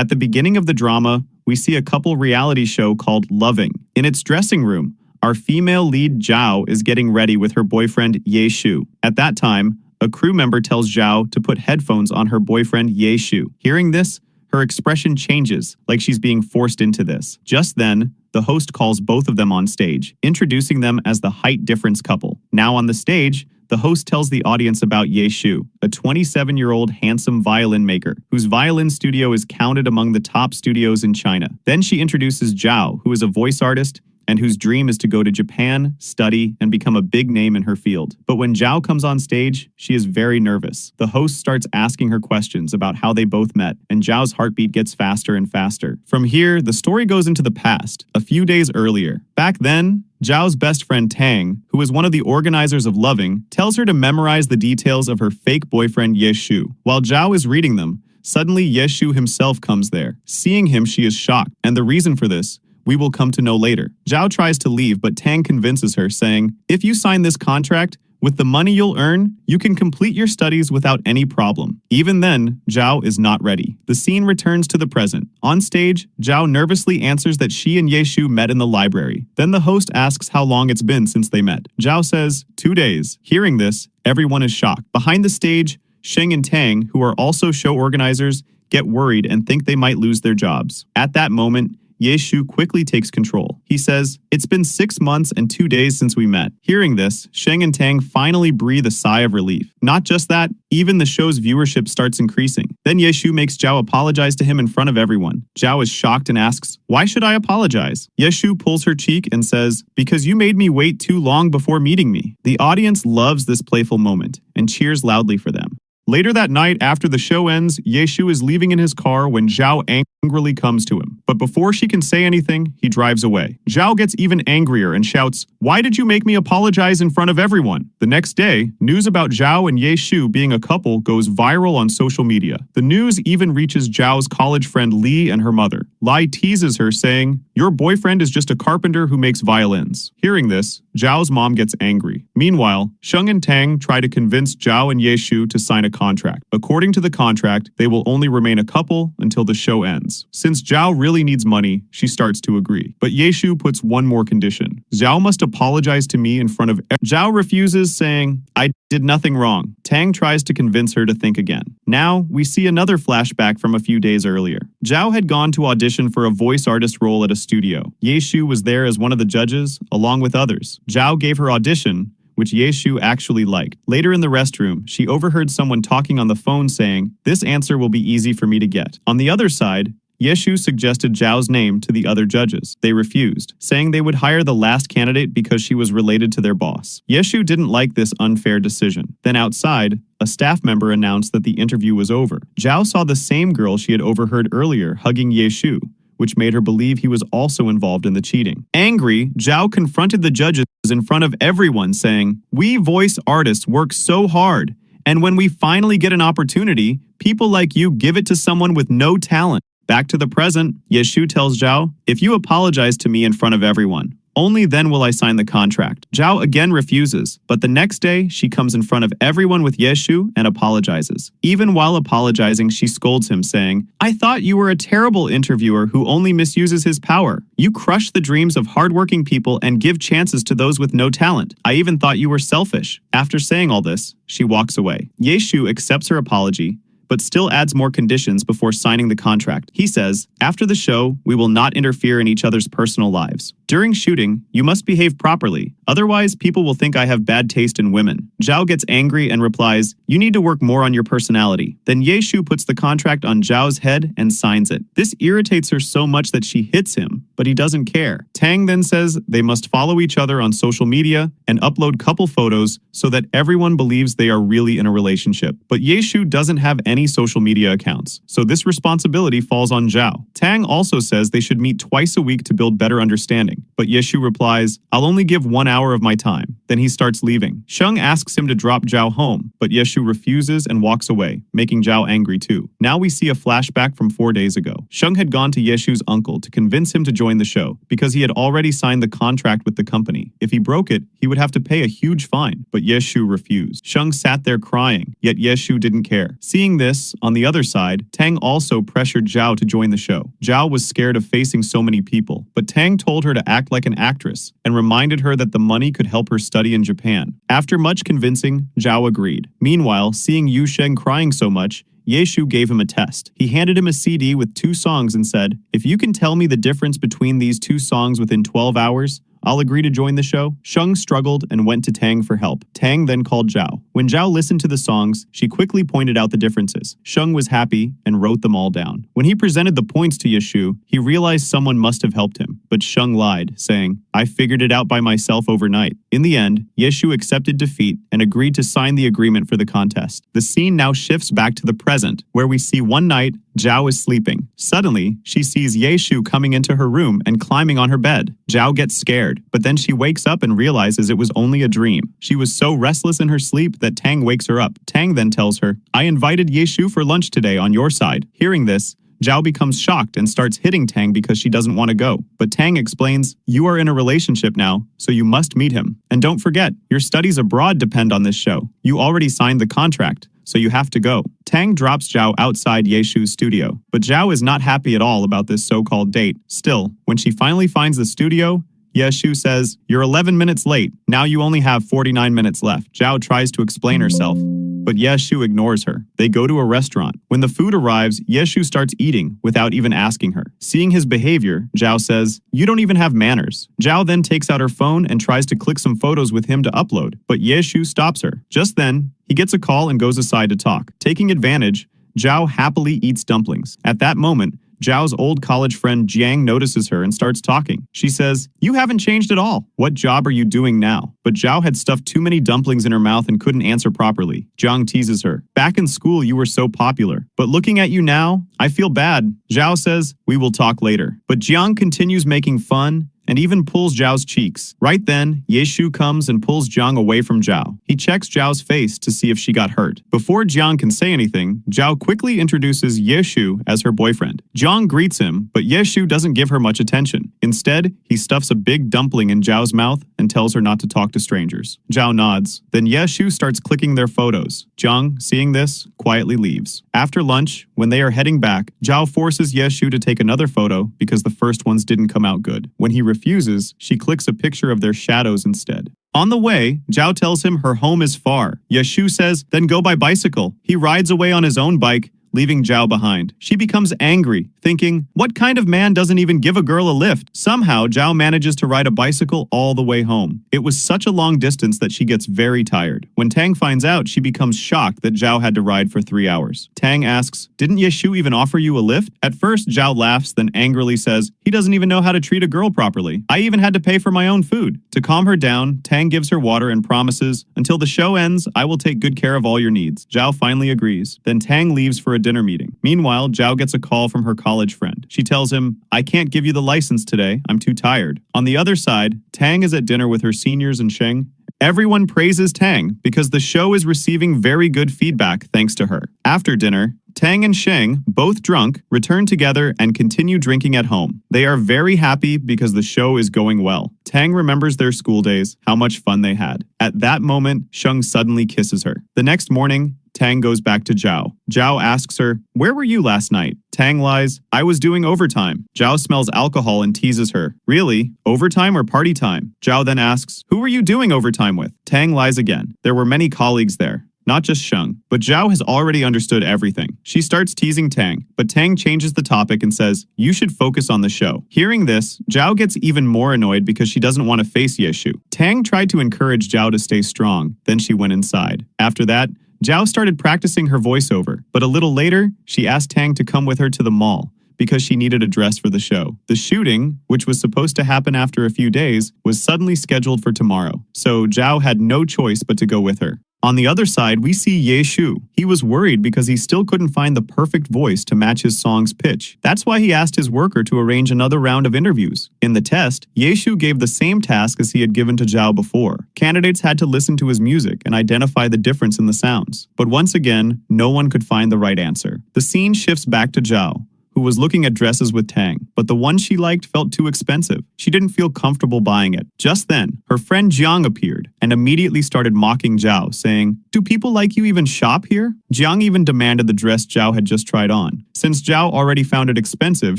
At the beginning of the drama, we see a couple reality show called Loving. In its dressing room, our female lead Zhao is getting ready with her boyfriend Ye Shu. At that time, a crew member tells Zhao to put headphones on her boyfriend Ye Shu. Hearing this, her expression changes, like she's being forced into this. Just then, the host calls both of them on stage, introducing them as the height difference couple. Now on the stage, the host tells the audience about Ye Shu, a 27-year-old handsome violin maker, whose violin studio is counted among the top studios in China. Then she introduces Zhao, who is a voice artist and whose dream is to go to Japan, study, and become a big name in her field. But when Zhao comes on stage, she is very nervous. The host starts asking her questions about how they both met, and Zhao's heartbeat gets faster and faster. From here, the story goes into the past, a few days earlier. Back then, Zhao's best friend Tang, who is one of the organizers of Loving, tells her to memorize the details of her fake boyfriend Ye Shu. While Zhao is reading them, suddenly Ye Shu himself comes there. Seeing him, she is shocked, and the reason for this, we will come to know later. Zhao tries to leave, but Tang convinces her, saying, "If you sign this contract, with the money you'll earn, you can complete your studies without any problem." Even then, Zhao is not ready. The scene returns to the present. On stage, Zhao nervously answers that she and Ye Shu met in the library. Then the host asks how long it's been since they met. Zhao says, 2 days. Hearing this, everyone is shocked. Behind the stage, Sheng and Tang, who are also show organizers, get worried and think they might lose their jobs. At that moment, Ye Shu quickly takes control. He says, "It's been 6 months and 2 days since we met." Hearing this, Sheng and Tang finally breathe a sigh of relief. Not just that, even the show's viewership starts increasing. Then Ye Shu makes Zhao apologize to him in front of everyone. Zhao is shocked and asks, "Why should I apologize?" Ye Shu pulls her cheek and says, "Because you made me wait too long before meeting me." The audience loves this playful moment and cheers loudly for them. Later that night, after the show ends, Ye Shu is leaving in his car when Zhao angrily comes to him. But before she can say anything, he drives away. Zhao gets even angrier and shouts, "Why did you make me apologize in front of everyone?" The next day, news about Zhao and Ye Shu being a couple goes viral on social media. The news even reaches Zhao's college friend Li and her mother. Li teases her, saying, "Your boyfriend is just a carpenter who makes violins." Hearing this, Zhao's mom gets angry. Meanwhile, Sheng and Tang try to convince Zhao and Ye Shu to sign a contract. According to the contract, they will only remain a couple until the show ends. Since Zhao really needs money, she starts to agree. But Ye Shu puts one more condition. Zhao must apologize to me in front of Zhao refuses, saying, "I did nothing wrong." Tang tries to convince her to think again. Now, we see another flashback from a few days earlier. Zhao had gone to audition for a voice artist role at a studio. Ye Shu was there as one of the judges, along with others. Zhao gave her audition, which Ye Shu actually liked. Later in the restroom, she overheard someone talking on the phone saying, "This answer will be easy for me to get." On the other side, Ye Shu suggested Zhao's name to the other judges. They refused, saying they would hire the last candidate because she was related to their boss. Ye Shu didn't like this unfair decision. Then outside, a staff member announced that the interview was over. Zhao saw the same girl she had overheard earlier hugging Ye Shu, which made her believe he was also involved in the cheating. Angry, Zhao confronted the judges in front of everyone, saying, "We voice artists work so hard, and when we finally get an opportunity, people like you give it to someone with no talent." Back to the present, Ye Shu tells Zhao, "If you apologize to me in front of everyone, only then will I sign the contract." Zhao again refuses, but the next day, she comes in front of everyone with Ye Shu and apologizes. Even while apologizing, she scolds him, saying, "I thought you were a terrible interviewer who only misuses his power. You crush the dreams of hardworking people and give chances to those with no talent. I even thought you were selfish." After saying all this, she walks away. Ye Shu accepts her apology, but still adds more conditions before signing the contract. He says, "After the show, we will not interfere in each other's personal lives. During shooting, you must behave properly. Otherwise, people will think I have bad taste in women." Zhao gets angry and replies, "You need to work more on your personality." Then Ye Shu puts the contract on Zhao's head and signs it. This irritates her so much that she hits him, but he doesn't care. Tang then says they must follow each other on social media and upload couple photos so that everyone believes they are really in a relationship. But Ye Shu doesn't have any social media accounts, so this responsibility falls on Zhao. Tang also says they should meet twice a week to build better understanding. leaving. But Yeshu replies, I'll only give 1 hour of my time. Then he starts leaving. Sheng asks him to drop Zhao home, but Yeshu refuses and walks away, making Zhao angry too. Now we see a flashback from 4 days ago. Sheng had gone to Yeshu's uncle to convince him to join the show because he had already signed the contract with the company. If he broke it, he would have to pay a huge fine, but Yeshu refused. Sheng sat there crying, yet Yeshu didn't care. Seeing this, on the other side, Tang also pressured Zhao to join the show. Zhao was scared of facing so many people, but Tang told her to act like an actress and reminded her that the money could help her study in Japan. After much convincing, Zhao agreed. Meanwhile, seeing Yu Sheng crying so much, Yeshu gave him a test. He handed him a CD with 2 songs and said, if you can tell me the difference between these 2 songs within 12 hours, I'll agree to join the show. Sheng struggled and went to Tang for help. Tang then called Zhao. When Zhao listened to the songs, she quickly pointed out the differences. Sheng was happy and wrote them all down. When he presented the points to Yeshu, he realized someone must have helped him, but Sheng lied, saying, I figured it out by myself overnight. In the end, Yeshu accepted defeat and agreed to sign the agreement for the contest. The scene now shifts back to the present, where we see one night, Zhao is sleeping. Suddenly, she sees Yeshu coming into her room and climbing on her bed. Zhao gets scared, but then she wakes up and realizes it was only a dream. She was so restless in her sleep that Tang wakes her up. Tang then tells her, I invited Yeshu for lunch today on your side. Hearing this, Zhao becomes shocked and starts hitting Tang because she doesn't want to go. But Tang explains, you are in a relationship now, so you must meet him. And don't forget, your studies abroad depend on this show. You already signed the contract, so you have to go. Tang drops Zhao outside Yeshu's studio, but Zhao is not happy at all about this so-called date. Still, when she finally finds the studio, Yeshu says, you're 11 minutes late. Now you only have 49 minutes left. Zhao tries to explain herself, but Yeshu ignores her. They go to a restaurant. When the food arrives, Yeshu starts eating without even asking her. Seeing his behavior, Zhao says, you don't even have manners. Zhao then takes out her phone and tries to click some photos with him to upload, but Yeshu stops her. Just then, he gets a call and goes aside to talk. Taking advantage, Zhao happily eats dumplings. At that moment, Zhao's old college friend Jiang notices her and starts talking. She says, you haven't changed at all. What job are you doing now? But Zhao had stuffed too many dumplings in her mouth and couldn't answer properly. Jiang teases her. Back in school, you were so popular. But looking at you now, I feel bad. Zhao says, we will talk later. But Jiang continues making fun and even pulls Zhao's cheeks. Right then, Yeshu comes and pulls Jiang away from Zhao. He checks Zhao's face to see if she got hurt. Before Jiang can say anything, Zhao quickly introduces Yeshu as her boyfriend. Jiang greets him, but Yeshu doesn't give her much attention. Instead, he stuffs a big dumpling in Zhao's mouth and tells her not to talk to strangers. Zhao nods. Then Yeshu starts clicking their photos. Jiang, seeing this, quietly leaves. After lunch, when they are heading back, Zhao forces Yeshu to take another photo because the first ones didn't come out good. When he refuses, she clicks a picture of their shadows instead. On the way, Zhao tells him her home is far. Yeshu says, then go by bicycle. He rides away on his own bike, leaving Zhao behind. She becomes angry, thinking, what kind of man doesn't even give a girl a lift? Somehow, Zhao manages to ride a bicycle all the way home. It was such a long distance that she gets very tired. When Tang finds out, she becomes shocked that Zhao had to ride for 3 hours. Tang asks, didn't Yeshu even offer you a lift? At first, Zhao laughs, then angrily says, he doesn't even know how to treat a girl properly. I even had to pay for my own food. To calm her down, Tang gives her water and promises, until the show ends, I will take good care of all your needs. Zhao finally agrees. Then Tang leaves for a dinner meeting. Meanwhile, Zhao gets a call from her college friend. She tells him, I can't give you the license today. I'm too tired. On the other side, Tang is at dinner with her seniors and Sheng. Everyone praises Tang because the show is receiving very good feedback thanks to her. After dinner, Tang and Sheng, both drunk, return together and continue drinking at home. They are very happy because the show is going well. Tang remembers their school days, how much fun they had. At that moment, Sheng suddenly kisses her. The next morning, Tang goes back to Zhao. Zhao asks her, where were you last night? Tang lies, I was doing overtime. Zhao smells alcohol and teases her. Really? Overtime or party time? Zhao then asks, who were you doing overtime with? Tang lies again. There were many colleagues there. Not just Sheng, but Zhao has already understood everything. She starts teasing Tang, but Tang changes the topic and says, you should focus on the show. Hearing this, Zhao gets even more annoyed because she doesn't want to face Yeshu. Tang tried to encourage Zhao to stay strong, then she went inside. After that, Zhao started practicing her voiceover, but a little later, she asked Tang to come with her to the mall, because she needed a dress for the show. The shooting, which was supposed to happen after a few days, was suddenly scheduled for tomorrow, so Zhao had no choice but to go with her. On the other side, we see Ye Shu. He was worried because he still couldn't find the perfect voice to match his song's pitch. That's why he asked his worker to arrange another round of interviews. In the test, Ye Shu gave the same task as he had given to Zhao before. Candidates had to listen to his music and identify the difference in the sounds. But once again, no one could find the right answer. The scene shifts back to Zhao, who was looking at dresses with Tang, but the one she liked felt too expensive. She didn't feel comfortable buying it. Just then, her friend Jiang appeared and immediately started mocking Zhao, saying, "Do people like you even shop here?" Jiang even demanded the dress Zhao had just tried on. Since Zhao already found it expensive,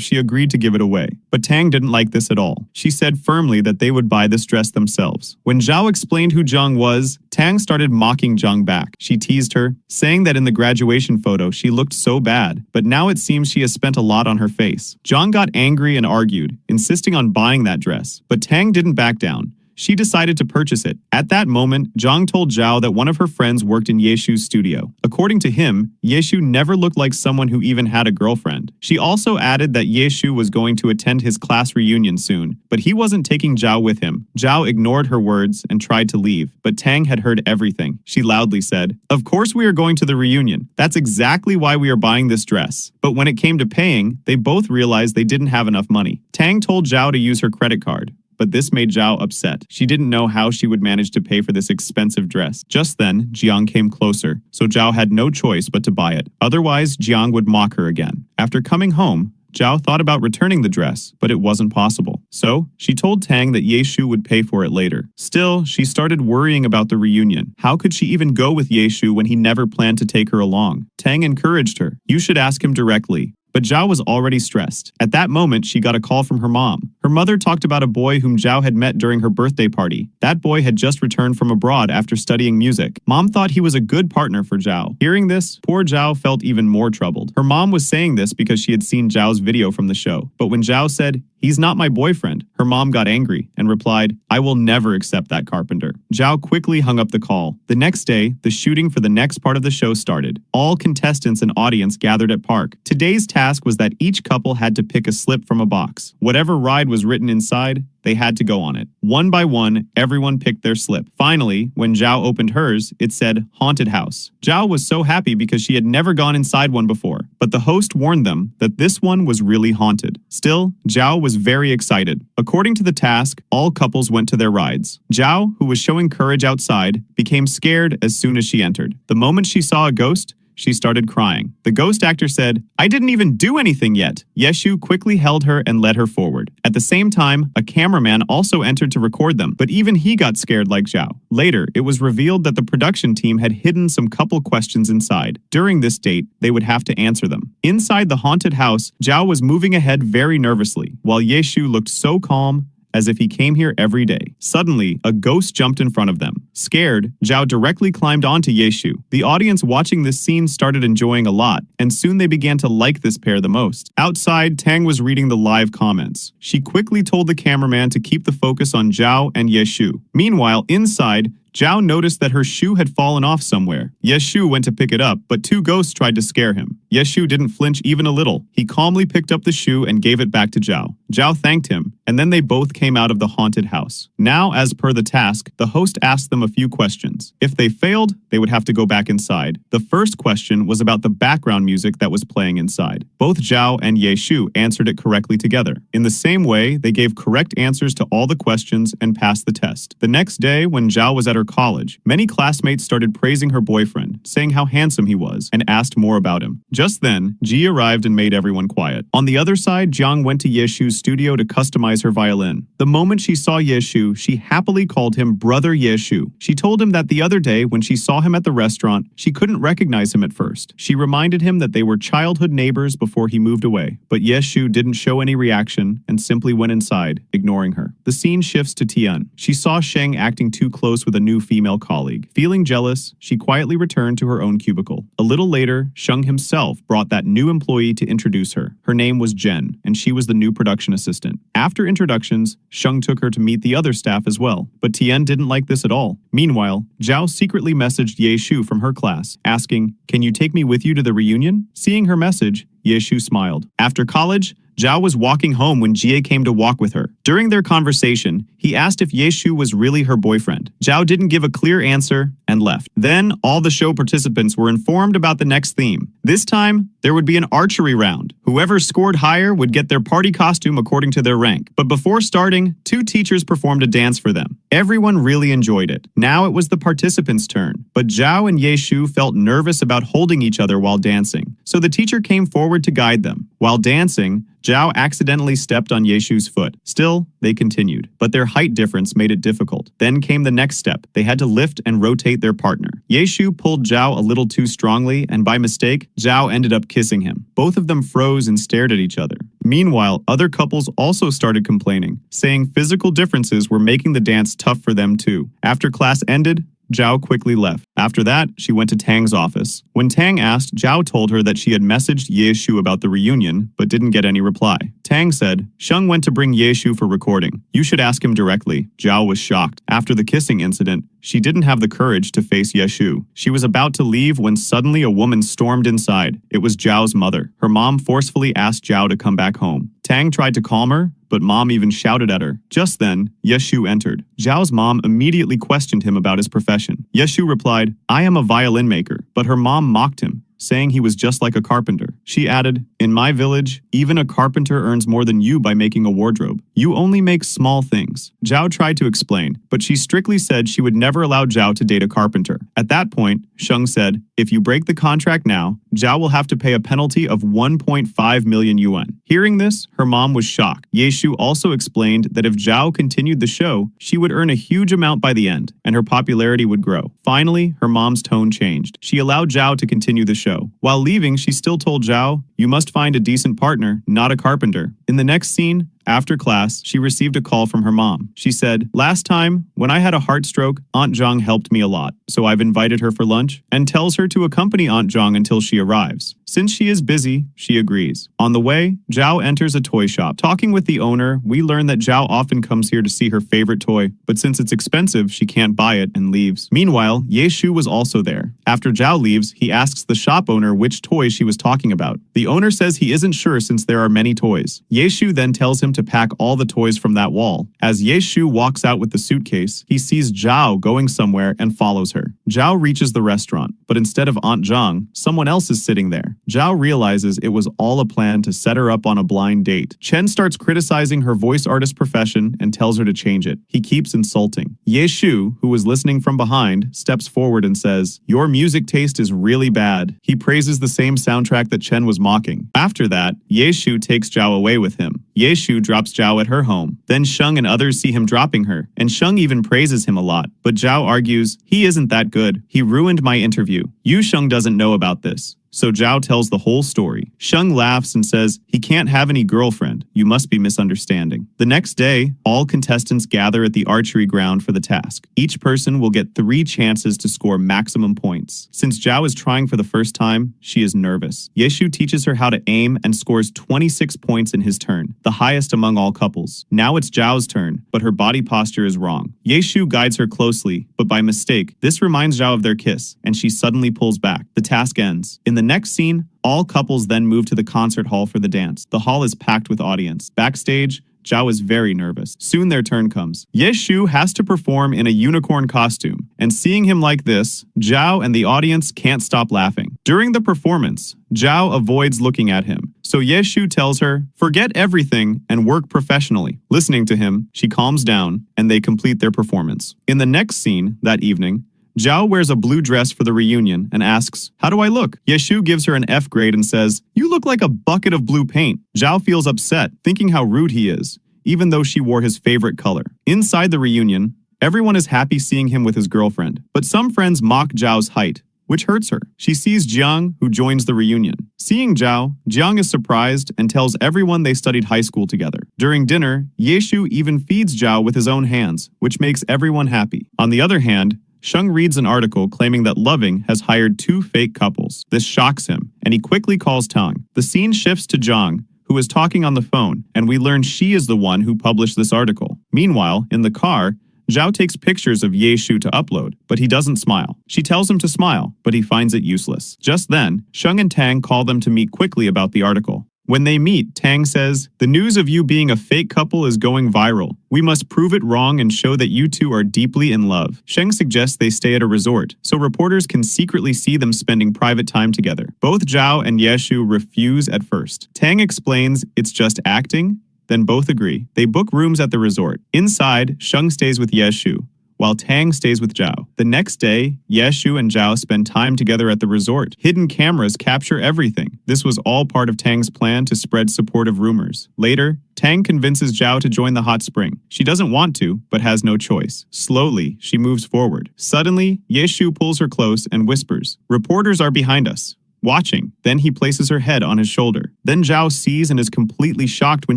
she agreed to give it away. But Tang didn't like this at all. She said firmly that they would buy this dress themselves. When Zhao explained who Jiang was, Tang started mocking Jiang back. She teased her, saying that in the graduation photo she looked so bad, but now it seems she has spent a lot on her face. Jiang got angry and argued, insisting on buying that dress, but Tang didn't back down. She decided to purchase it. At that moment, Jiang told Zhao that one of her friends worked in Ye Shu's studio. According to him, Ye Shu never looked like someone who even had a girlfriend. She also added that Ye Shu was going to attend his class reunion soon, but he wasn't taking Zhao with him. Zhao ignored her words and tried to leave, but Tang had heard everything. She loudly said, "Of course we are going to the reunion. That's exactly why we are buying this dress." But when it came to paying, they both realized they didn't have enough money. Tang told Zhao to use her credit card, but this made Zhao upset. She didn't know how she would manage to pay for this expensive dress. Just then, Jiang came closer, so Zhao had no choice but to buy it. Otherwise, Jiang would mock her again. After coming home, Zhao thought about returning the dress, but it wasn't possible. So, she told Tang that Ye Shu would pay for it later. Still, she started worrying about the reunion. How could she even go with Ye Shu when he never planned to take her along? Tang encouraged her. "You should ask him directly." But Zhao was already stressed. At that moment, she got a call from her mom. Her mother talked about a boy whom Zhao had met during her birthday party. That boy had just returned from abroad after studying music. Mom thought he was a good partner for Zhao. Hearing this, poor Zhao felt even more troubled. Her mom was saying this because she had seen Zhao's video from the show. But when Zhao said, "He's not my boyfriend," her mom got angry and replied, "I will never accept that carpenter." Zhao quickly hung up the call. The next day, the shooting for the next part of the show started. All contestants and audience gathered at Park. Today's task was that each couple had to pick a slip from a box. Whatever ride was written inside, they had to go on it. One by one, everyone picked their slip. Finally, when Zhao opened hers, it said Haunted House. Zhao was so happy because she had never gone inside one before, but the host warned them that this one was really haunted. Still, Zhao was very excited. According to the task, all couples went to their rides. Zhao, who was showing courage outside, became scared as soon as she entered. The moment she saw a ghost, she started crying. The ghost actor said, "I didn't even do anything yet." Ye Shu quickly held her and led her forward. At the same time, a cameraman also entered to record them, but even he got scared like Zhao. Later, it was revealed that the production team had hidden some couple questions inside. During this date, they would have to answer them. Inside the haunted house, Zhao was moving ahead very nervously, while Ye Shu looked so calm, as if he came here every day. Suddenly, a ghost jumped in front of them. Scared, Zhao directly climbed onto Ye Shu. The audience watching this scene started enjoying a lot, and soon they began to like this pair the most. Outside, Tang was reading the live comments. She quickly told the cameraman to keep the focus on Zhao and Ye Shu. Meanwhile, inside, Zhao noticed that her shoe had fallen off somewhere. Ye Shu went to pick it up, but two ghosts tried to scare him. Ye Shu didn't flinch even a little. He calmly picked up the shoe and gave it back to Zhao. Zhao thanked him, and then they both came out of the haunted house. Now, as per the task, the host asked them a few questions. If they failed, they would have to go back inside. The first question was about the background music that was playing inside. Both Zhao and Ye Shu answered it correctly together. In the same way, they gave correct answers to all the questions and passed the test. The next day, when Zhao was at her college, many classmates started praising her boyfriend, saying how handsome he was, and asked more about him. Just then, Ji arrived and made everyone quiet. On the other side, Jiang went to Ye Shu's studio to customize her violin. The moment she saw Ye Shu, she happily called him Brother Ye Shu. She told him that the other day, when she saw him at the restaurant, she couldn't recognize him at first. She reminded him that they were childhood neighbors before he moved away. But Ye Shu didn't show any reaction and simply went inside, ignoring her. The scene shifts to Tian. She saw Sheng acting too close with a new female colleague. Feeling jealous, she quietly returned to her own cubicle. A little later, Sheng himself himself brought that new employee to introduce her. Her name was Jen, and she was the new production assistant. After introductions, Sheng took her to meet the other staff as well, but Tian didn't like this at all. Meanwhile, Zhao secretly messaged Ye Shu from her class, asking, "Can you take me with you to the reunion?" Seeing her message, Ye Shu smiled. After college, Zhao was walking home when Jie came to walk with her. During their conversation, he asked if Ye Shu was really her boyfriend. Zhao didn't give a clear answer and left. Then, all the show participants were informed about the next theme. This time, there would be an archery round. Whoever scored higher would get their party costume according to their rank. But before starting, 2 teachers performed a dance for them. Everyone really enjoyed it. Now it was the participants' turn. But Zhao and Ye Shu felt nervous about holding each other while dancing. So the teacher came forward to guide them. While dancing, Zhao accidentally stepped on Ye Shu's foot. Still, they continued, but their height difference made it difficult. Then came the next step. They had to lift and rotate their partner. Ye Shu pulled Zhao a little too strongly, and by mistake, Zhao ended up kissing him. Both of them froze and stared at each other. Meanwhile, other couples also started complaining, saying physical differences were making the dance tough for them too. After class ended, Zhao quickly left. After that, she went to Tang's office. When Tang asked, Zhao told her that she had messaged Ye Shu about the reunion, but didn't get any reply. Tang said, Sheng went to bring Ye Shu for recording. You should ask him directly. Zhao was shocked. After the kissing incident, she didn't have the courage to face Ye Shu. She was about to leave when suddenly a woman stormed inside. It was Zhao's mother. Her mom forcefully asked Zhao to come back home. Tang tried to calm her, but mom even shouted at her. Just then, Ye Shu entered. Zhao's mom immediately questioned him about his profession. Ye Shu replied, I am a violin maker, but her mom mocked him, saying he was just like a carpenter. She added, in my village, even a carpenter earns more than you by making a wardrobe. You only make small things. Zhao tried to explain, but she strictly said she would never allow Zhao to date a carpenter. At that point, Sheng said, if you break the contract now, Zhao will have to pay a penalty of 1.5 million yuan. Hearing this, her mom was shocked. Ye Shu also explained that if Zhao continued the show, she would earn a huge amount by the end, and her popularity would grow. Finally, her mom's tone changed. She allowed Zhao to continue the show. While leaving, she still told Zhao, you must find a decent partner, not a carpenter. In the next scene, after class, she received a call from her mom. She said, last time, when I had a heart stroke, Aunt Zhang helped me a lot, so I've invited her for lunch, and tells her to accompany Aunt Zhang until she arrives. Since she is busy, she agrees. On the way, Zhao enters a toy shop. Talking with the owner, we learn that Zhao often comes here to see her favorite toy, but since it's expensive, she can't buy it and leaves. Meanwhile, Ye Shu was also there. After Zhao leaves, he asks the shop owner which toy she was talking about. The owner says he isn't sure since there are many toys. Ye Shu then tells him to pack all the toys from that wall. As Ye Shu walks out with the suitcase, he sees Zhao going somewhere and follows her. Zhao reaches the restaurant, but instead of Aunt Zhang, someone else is sitting there. Zhao realizes it was all a plan to set her up on a blind date. Chen starts criticizing her voice artist profession and tells her to change it. He keeps insulting. Ye Shu, who was listening from behind, steps forward and says, your music taste is really bad. He praises the same soundtrack that Chen was mocking. After that, Ye Shu takes Zhao away with him. Ye Shu drops Zhao at her home. Then Sheng and others see him dropping her, and Sheng even praises him a lot. But Zhao argues, he isn't that good. He ruined my interview. Yu Sheng doesn't know about this. So Zhao tells the whole story. Sheng laughs and says, he can't have any girlfriend. You must be misunderstanding. The next day, all contestants gather at the archery ground for the task. Each person will get 3 chances to score maximum points. Since Zhao is trying for the first time, she is nervous. Ye Shu teaches her how to aim and scores 26 points in his turn, the highest among all couples. Now it's Zhao's turn, but her body posture is wrong. Ye Shu guides her closely, but by mistake, this reminds Zhao of their kiss, and she suddenly pulls back. The task ends. In the next scene, all couples then move to the concert hall for the dance. The hall is packed with audience. Backstage, Zhao is very nervous. Soon their turn comes. Ye Shu has to perform in a unicorn costume, and seeing him like this, Zhao and the audience can't stop laughing. During the performance, Zhao avoids looking at him, so Ye Shu tells her, forget everything and work professionally. Listening to him, she calms down, and they complete their performance. In the next scene, that evening, Zhao wears a blue dress for the reunion and asks, how do I look? Ye Shu gives her an F grade and says, you look like a bucket of blue paint. Zhao feels upset, thinking how rude he is, even though she wore his favorite color. Inside the reunion, everyone is happy seeing him with his girlfriend, but some friends mock Zhao's height, which hurts her. She sees Jiang, who joins the reunion. Seeing Zhao, Jiang is surprised and tells everyone they studied high school together. During dinner, Ye Shu even feeds Zhao with his own hands, which makes everyone happy. On the other hand, Sheng reads an article claiming that Loving has hired 2 fake couples. This shocks him, and he quickly calls Tang. The scene shifts to Zhang, who is talking on the phone, and we learn she is the one who published this article. Meanwhile, in the car, Zhao takes pictures of Ye Shu to upload, but he doesn't smile. She tells him to smile, but he finds it useless. Just then, Sheng and Tang call them to meet quickly about the article. When they meet, Tang says, "The news of you being a fake couple is going viral. We must prove it wrong and show that you two are deeply in love." Sheng suggests they stay at a resort, so reporters can secretly see them spending private time together. Both Zhao and Yeshu refuse at first. Tang explains it's just acting, then both agree. They book rooms at the resort. Inside, Sheng stays with Yeshu, while Tang stays with Zhao. The next day, Yeshu and Zhao spend time together at the resort. Hidden cameras capture everything. This was all part of Tang's plan to spread supportive rumors. Later, Tang convinces Zhao to join the hot spring. She doesn't want to, but has no choice. Slowly, she moves forward. Suddenly, Yeshu pulls her close and whispers, "Reporters are behind us, watching." Then he places her head on his shoulder. Then Zhao sees and is completely shocked when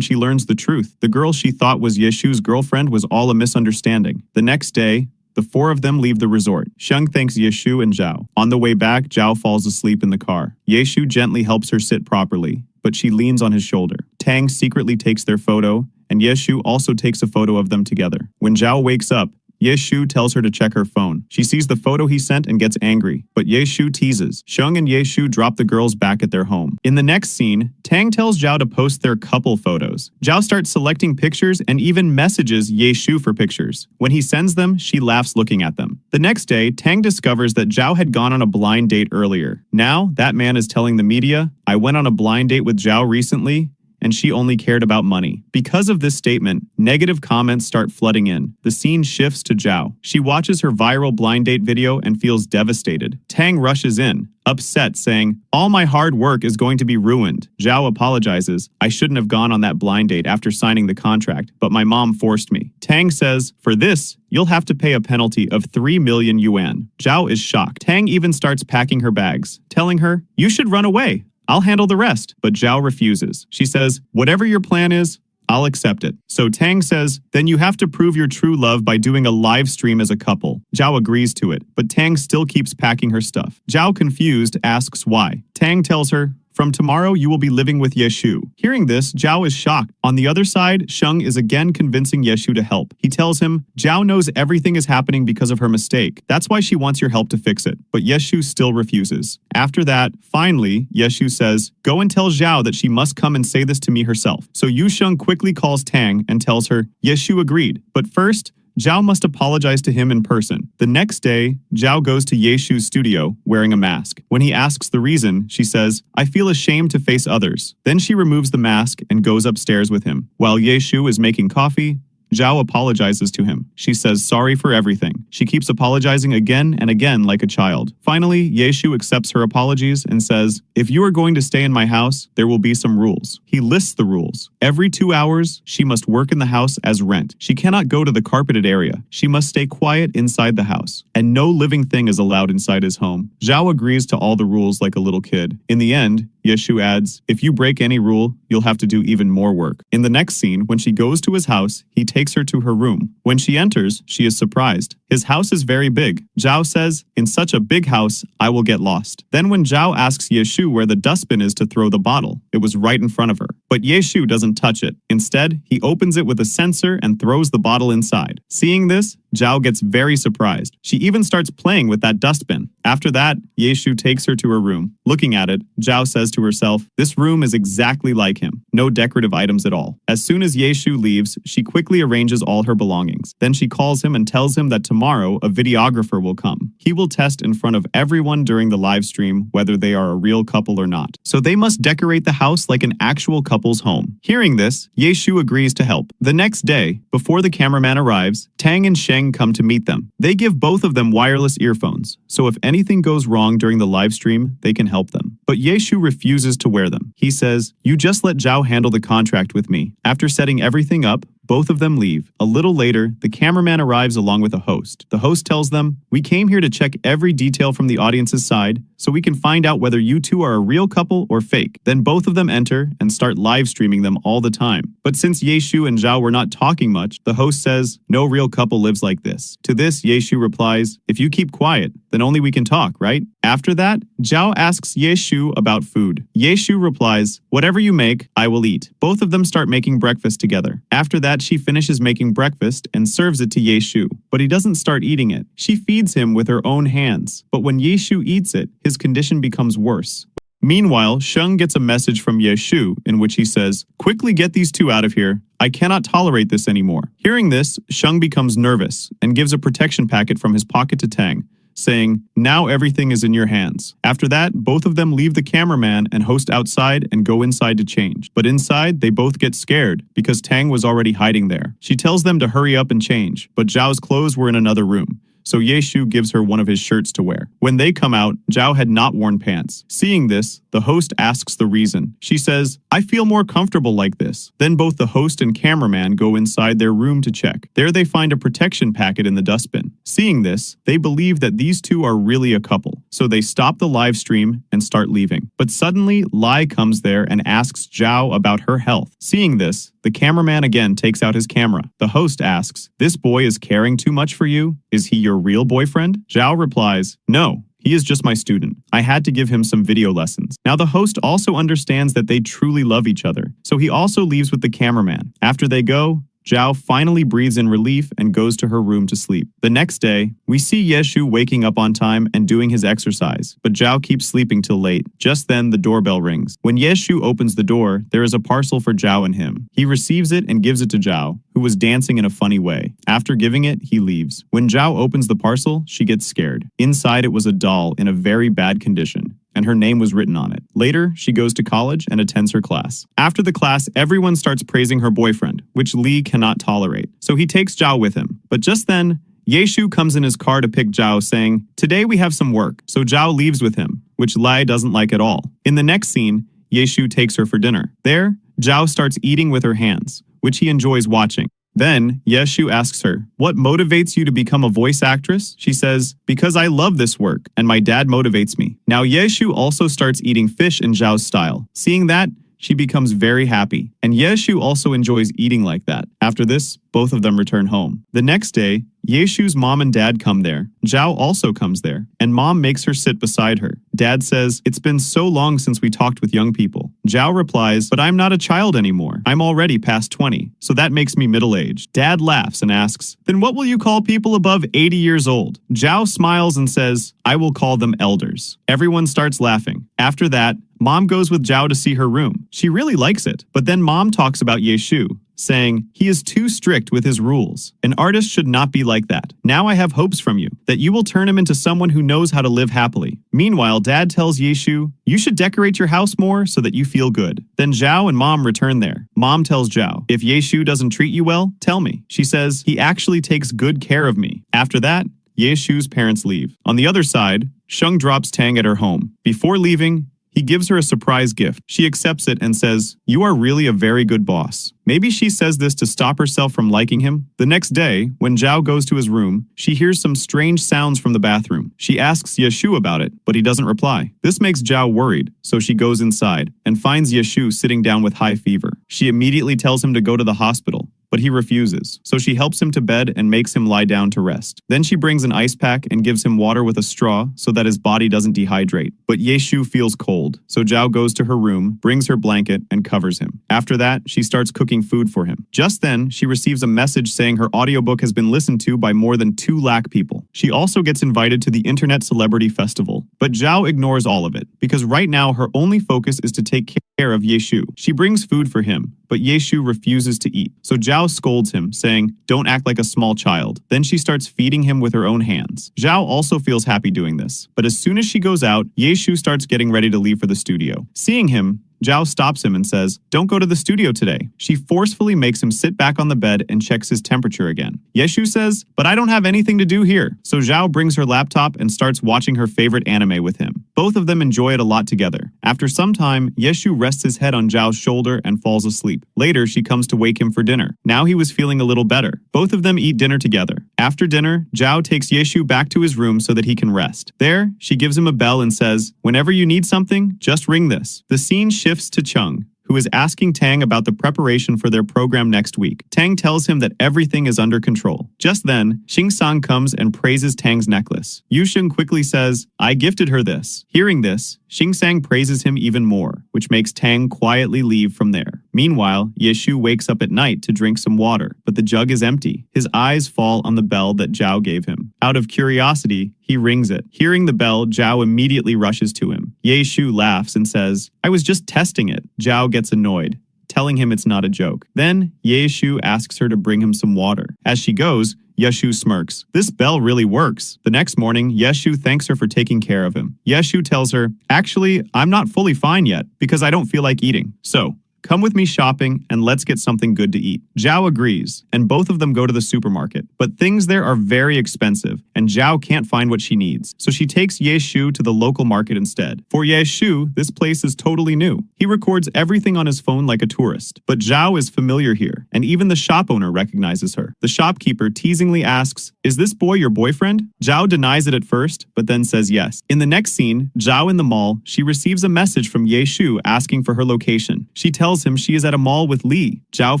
she learns the truth. The girl she thought was Yeshu's girlfriend was all a misunderstanding. The next day, the four of them leave the resort. Sheng thanks Yeshu and Zhao. On the way back, Zhao falls asleep in the car. Yeshu gently helps her sit properly, but she leans on his shoulder. Tang secretly takes their photo, and Yeshu also takes a photo of them together. When Zhao wakes up, Yeshu tells her to check her phone. She sees the photo he sent and gets angry, but Yeshu teases. Sheng and Yeshu drop the girls back at their home. In the next scene, Tang tells Zhao to post their couple photos. Zhao starts selecting pictures and even messages Yeshu for pictures. When he sends them, she laughs looking at them. The next day, Tang discovers that Zhao had gone on a blind date earlier. Now, that man is telling the media, "I went on a blind date with Zhao recently, and she only cared about money." Because of this statement, negative comments start flooding in. The scene shifts to Zhao. She watches her viral blind date video and feels devastated. Tang rushes in, upset, saying, "All my hard work is going to be ruined." Zhao apologizes. "I shouldn't have gone on that blind date after signing the contract, but my mom forced me." Tang says, "For this, you'll have to pay a penalty of 3 million yuan. Zhao is shocked. Tang even starts packing her bags, telling her, "You should run away. I'll handle the rest." But Zhao refuses. She says, "Whatever your plan is, I'll accept it." So Tang says, "Then you have to prove your true love by doing a live stream as a couple." Zhao agrees to it, but Tang still keeps packing her stuff. Zhao, confused, asks why. Tang tells her, "From tomorrow, you will be living with Yeshu." Hearing this, Zhao is shocked. On the other side, Sheng is again convincing Yeshu to help. He tells him, "Zhao knows everything is happening because of her mistake. That's why she wants your help to fix it." But Yeshu still refuses. After that, finally, Yeshu says, "Go and tell Zhao that she must come and say this to me herself." So Yu Sheng quickly calls Tang and tells her, Yeshu agreed. But first, Zhao must apologize to him in person. The next day, Zhao goes to Yeshu's studio wearing a mask. When he asks the reason, she says, "I feel ashamed to face others." Then she removes the mask and goes upstairs with him. While Yeshu is making coffee, Zhao apologizes to him. She says sorry for everything. She keeps apologizing again and again like a child. Finally, Yeshu accepts her apologies and says, "If you are going to stay in my house, there will be some rules." He lists the rules. Every 2 hours, she must work in the house as rent. She cannot go to the carpeted area. She must stay quiet inside the house. And no living thing is allowed inside his home. Zhao agrees to all the rules like a little kid. In the end, Yeshu adds, "If you break any rule, you'll have to do even more work." In the next scene, when she goes to his house, he takes her to her room. When she enters, she is surprised. His house is very big. Zhao says, "In such a big house, I will get lost." Then when Zhao asks Yeshu where the dustbin is to throw the bottle, it was right in front of her. But Yeshu doesn't touch it. Instead, he opens it with a sensor and throws the bottle inside. Seeing this, Zhao gets very surprised. She even starts playing with that dustbin. After that, Yeshu takes her to her room. Looking at it, Zhao says to herself, "This room is exactly like him. No decorative items at all." As soon as Yeshu leaves, she quickly arranges all her belongings. Then she calls him and tells him that tomorrow a videographer will come. He will test in front of everyone during the live stream whether they are a real couple or not. So they must decorate the house like an actual couple's home. Hearing this, Yeshu agrees to help. The next day, before the cameraman arrives, Tang and Sheng come to meet them. They give both of them wireless earphones, so if anything goes wrong during the live stream, they can help them. But Yeshu refuses to wear them. He says, "You just let Zhao handle the contract with me." After setting everything up, Both of them leave. A little later, the cameraman arrives along with a host. The host tells them, "We came here to check every detail from the audience's side so we can find out whether you two are a real couple or fake." Then both of them enter and start live streaming them all the time. But since Yeshu and Zhao were not talking much, the host says, "No real couple lives like this." To this, Yeshu replies, "If you keep quiet, then only we can talk, right?" After that, Zhao asks Yeshu about food. Yeshu replies, "Whatever you make, I will eat." Both of them start making breakfast together. After that, she finishes making breakfast and serves it to Yeshu, but he doesn't start eating it. She feeds him with her own hands, but when Yeshu eats it, his condition becomes worse. Meanwhile, Sheng gets a message from Yeshu in which he says, "Quickly get these two out of here. I cannot tolerate this anymore." Hearing this, Sheng becomes nervous and gives a protection packet from his pocket to Tang, saying, "Now everything is in your hands." After that, both of them leave the cameraman and host outside and go inside to change. But inside, they both get scared because Tang was already hiding there. She tells them to hurry up and change, but Zhao's clothes were in another room. So Yeshu gives her one of his shirts to wear. When they come out, Zhao had not worn pants. Seeing this, the host asks the reason. She says, "I feel more comfortable like this." Then both the host and cameraman go inside their room to check. There they find a protection packet in the dustbin. Seeing this, they believe that these two are really a couple. So they stop the live stream and start leaving. But suddenly, Lai comes there and asks Zhao about her health. Seeing this, the cameraman again takes out his camera. The host asks, "This boy is caring too much for you? Is he your real boyfriend?" Zhao replies, "No. He is just my student. I had to give him some video lessons." Now the host also understands that they truly love each other, so he also leaves with the cameraman. After they go, Zhao finally breathes in relief and goes to her room to sleep. The next day, we see Yeshu waking up on time and doing his exercise, but Zhao keeps sleeping till late. Just then, the doorbell rings. When Yeshu opens the door, there is a parcel for Zhao and him. He receives it and gives it to Zhao, who was dancing in a funny way. After giving it, he leaves. When Zhao opens the parcel, she gets scared. Inside, it was a doll in a very bad condition, and her name was written on it. Later, she goes to college and attends her class. After the class, everyone starts praising her boyfriend, which Li cannot tolerate. So he takes Zhao with him. But just then, Yeshu comes in his car to pick Zhao, saying, "Today we have some work." So Zhao leaves with him, which Lai doesn't like at all. In the next scene, Yeshu takes her for dinner. There, Zhao starts eating with her hands, which he enjoys watching. Then, Yeshu asks her, "What motivates you to become a voice actress?" She says, "Because I love this work, and my dad motivates me." Now, Yeshu also starts eating fish in Zhao's style. Seeing that, she becomes very happy, and Yeshu also enjoys eating like that. After this, both of them return home. The next day, Yeshu's mom and dad come there. Zhao also comes there, and mom makes her sit beside her. Dad says, "It's been so long since we talked with young people." Zhao replies, "But I'm not a child anymore. I'm already past 20, so that makes me middle-aged." Dad laughs and asks, "Then what will you call people above 80 years old?" Zhao smiles and says, "I will call them elders." Everyone starts laughing. After that, Mom goes with Zhao to see her room. She really likes it, but then Mom talks about Yeshu, saying, "He is too strict with his rules. An artist should not be like that. Now I have hopes from you, that you will turn him into someone who knows how to live happily." Meanwhile, Dad tells Yeshu, "You should decorate your house more so that you feel good." Then Zhao and Mom return there. Mom tells Zhao, "If Yeshu doesn't treat you well, tell me." She says, "He actually takes good care of me." After that, Yeshu's parents leave. On the other side, Sheng drops Tang at her home. Before leaving, he gives her a surprise gift. She accepts it and says, "You are really a very good boss." Maybe she says this to stop herself from liking him. The next day, when Zhao goes to his room, she hears some strange sounds from the bathroom. She asks Yeshu about it, but he doesn't reply. This makes Zhao worried, so she goes inside and finds Yeshu sitting down with high fever. She immediately tells him to go to the hospital, but he refuses. So she helps him to bed and makes him lie down to rest. Then she brings an ice pack and gives him water with a straw so that his body doesn't dehydrate. But Yeshu feels cold, so Zhao goes to her room, brings her blanket, and covers him. After that, she starts cooking food for him. Just then, she receives a message saying her audiobook has been listened to by more than 2 lakh people. She also gets invited to the Internet Celebrity Festival. But Zhao ignores all of it, because right now her only focus is to take care of Yeshu. She brings food for him, but Yeshu refuses to eat. So Zhao scolds him, saying, "Don't act like a small child." Then she starts feeding him with her own hands. Zhao also feels happy doing this. But as soon as she goes out, Yeshu starts getting ready to leave for the studio. Seeing him, Zhao stops him and says, "Don't go to the studio today." She forcefully makes him sit back on the bed and checks his temperature again. Yeshu says, "But I don't have anything to do here." So Zhao brings her laptop and starts watching her favorite anime with him. Both of them enjoy it a lot together. After some time, Yeshu rests his head on Zhao's shoulder and falls asleep. Later, she comes to wake him for dinner. Now he was feeling a little better. Both of them eat dinner together. After dinner, Zhao takes Yeshu back to his room so that he can rest. There, she gives him a bell and says, "Whenever you need something, just ring this." The scene shifts to Chung, who is asking Tang about the preparation for their program next week. Tang tells him that everything is under control. Just then, Xing-sang comes and praises Tang's necklace. Yusheng quickly says, "I gifted her this." Hearing this, Xing-sang praises him even more, which makes Tang quietly leave from there. Meanwhile, Yeshu wakes up at night to drink some water, but the jug is empty. His eyes fall on the bell that Zhao gave him. Out of curiosity, he rings it. Hearing the bell, Zhao immediately rushes to him. Yeshu laughs and says, "I was just testing it." Zhao gets annoyed, telling him it's not a joke. Then, Yeshu asks her to bring him some water. As she goes, Yeshu smirks. This bell really works. The next morning, Yeshu thanks her for taking care of him. Yeshu tells her, "Actually, I'm not fully fine yet because I don't feel like eating. So, come with me shopping and let's get something good to eat." Zhao agrees, and both of them go to the supermarket. But things there are very expensive, and Zhao can't find what she needs. So she takes Yeshu to the local market instead. For Yeshu, this place is totally new. He records everything on his phone like a tourist. But Zhao is familiar here, and even the shop owner recognizes her. The shopkeeper teasingly asks, "Is this boy your boyfriend?" Zhao denies it at first, but then says yes. In the next scene, Zhao in the mall, she receives a message from Yeshu asking for her location. She tells him she is at a mall with Lee. Zhao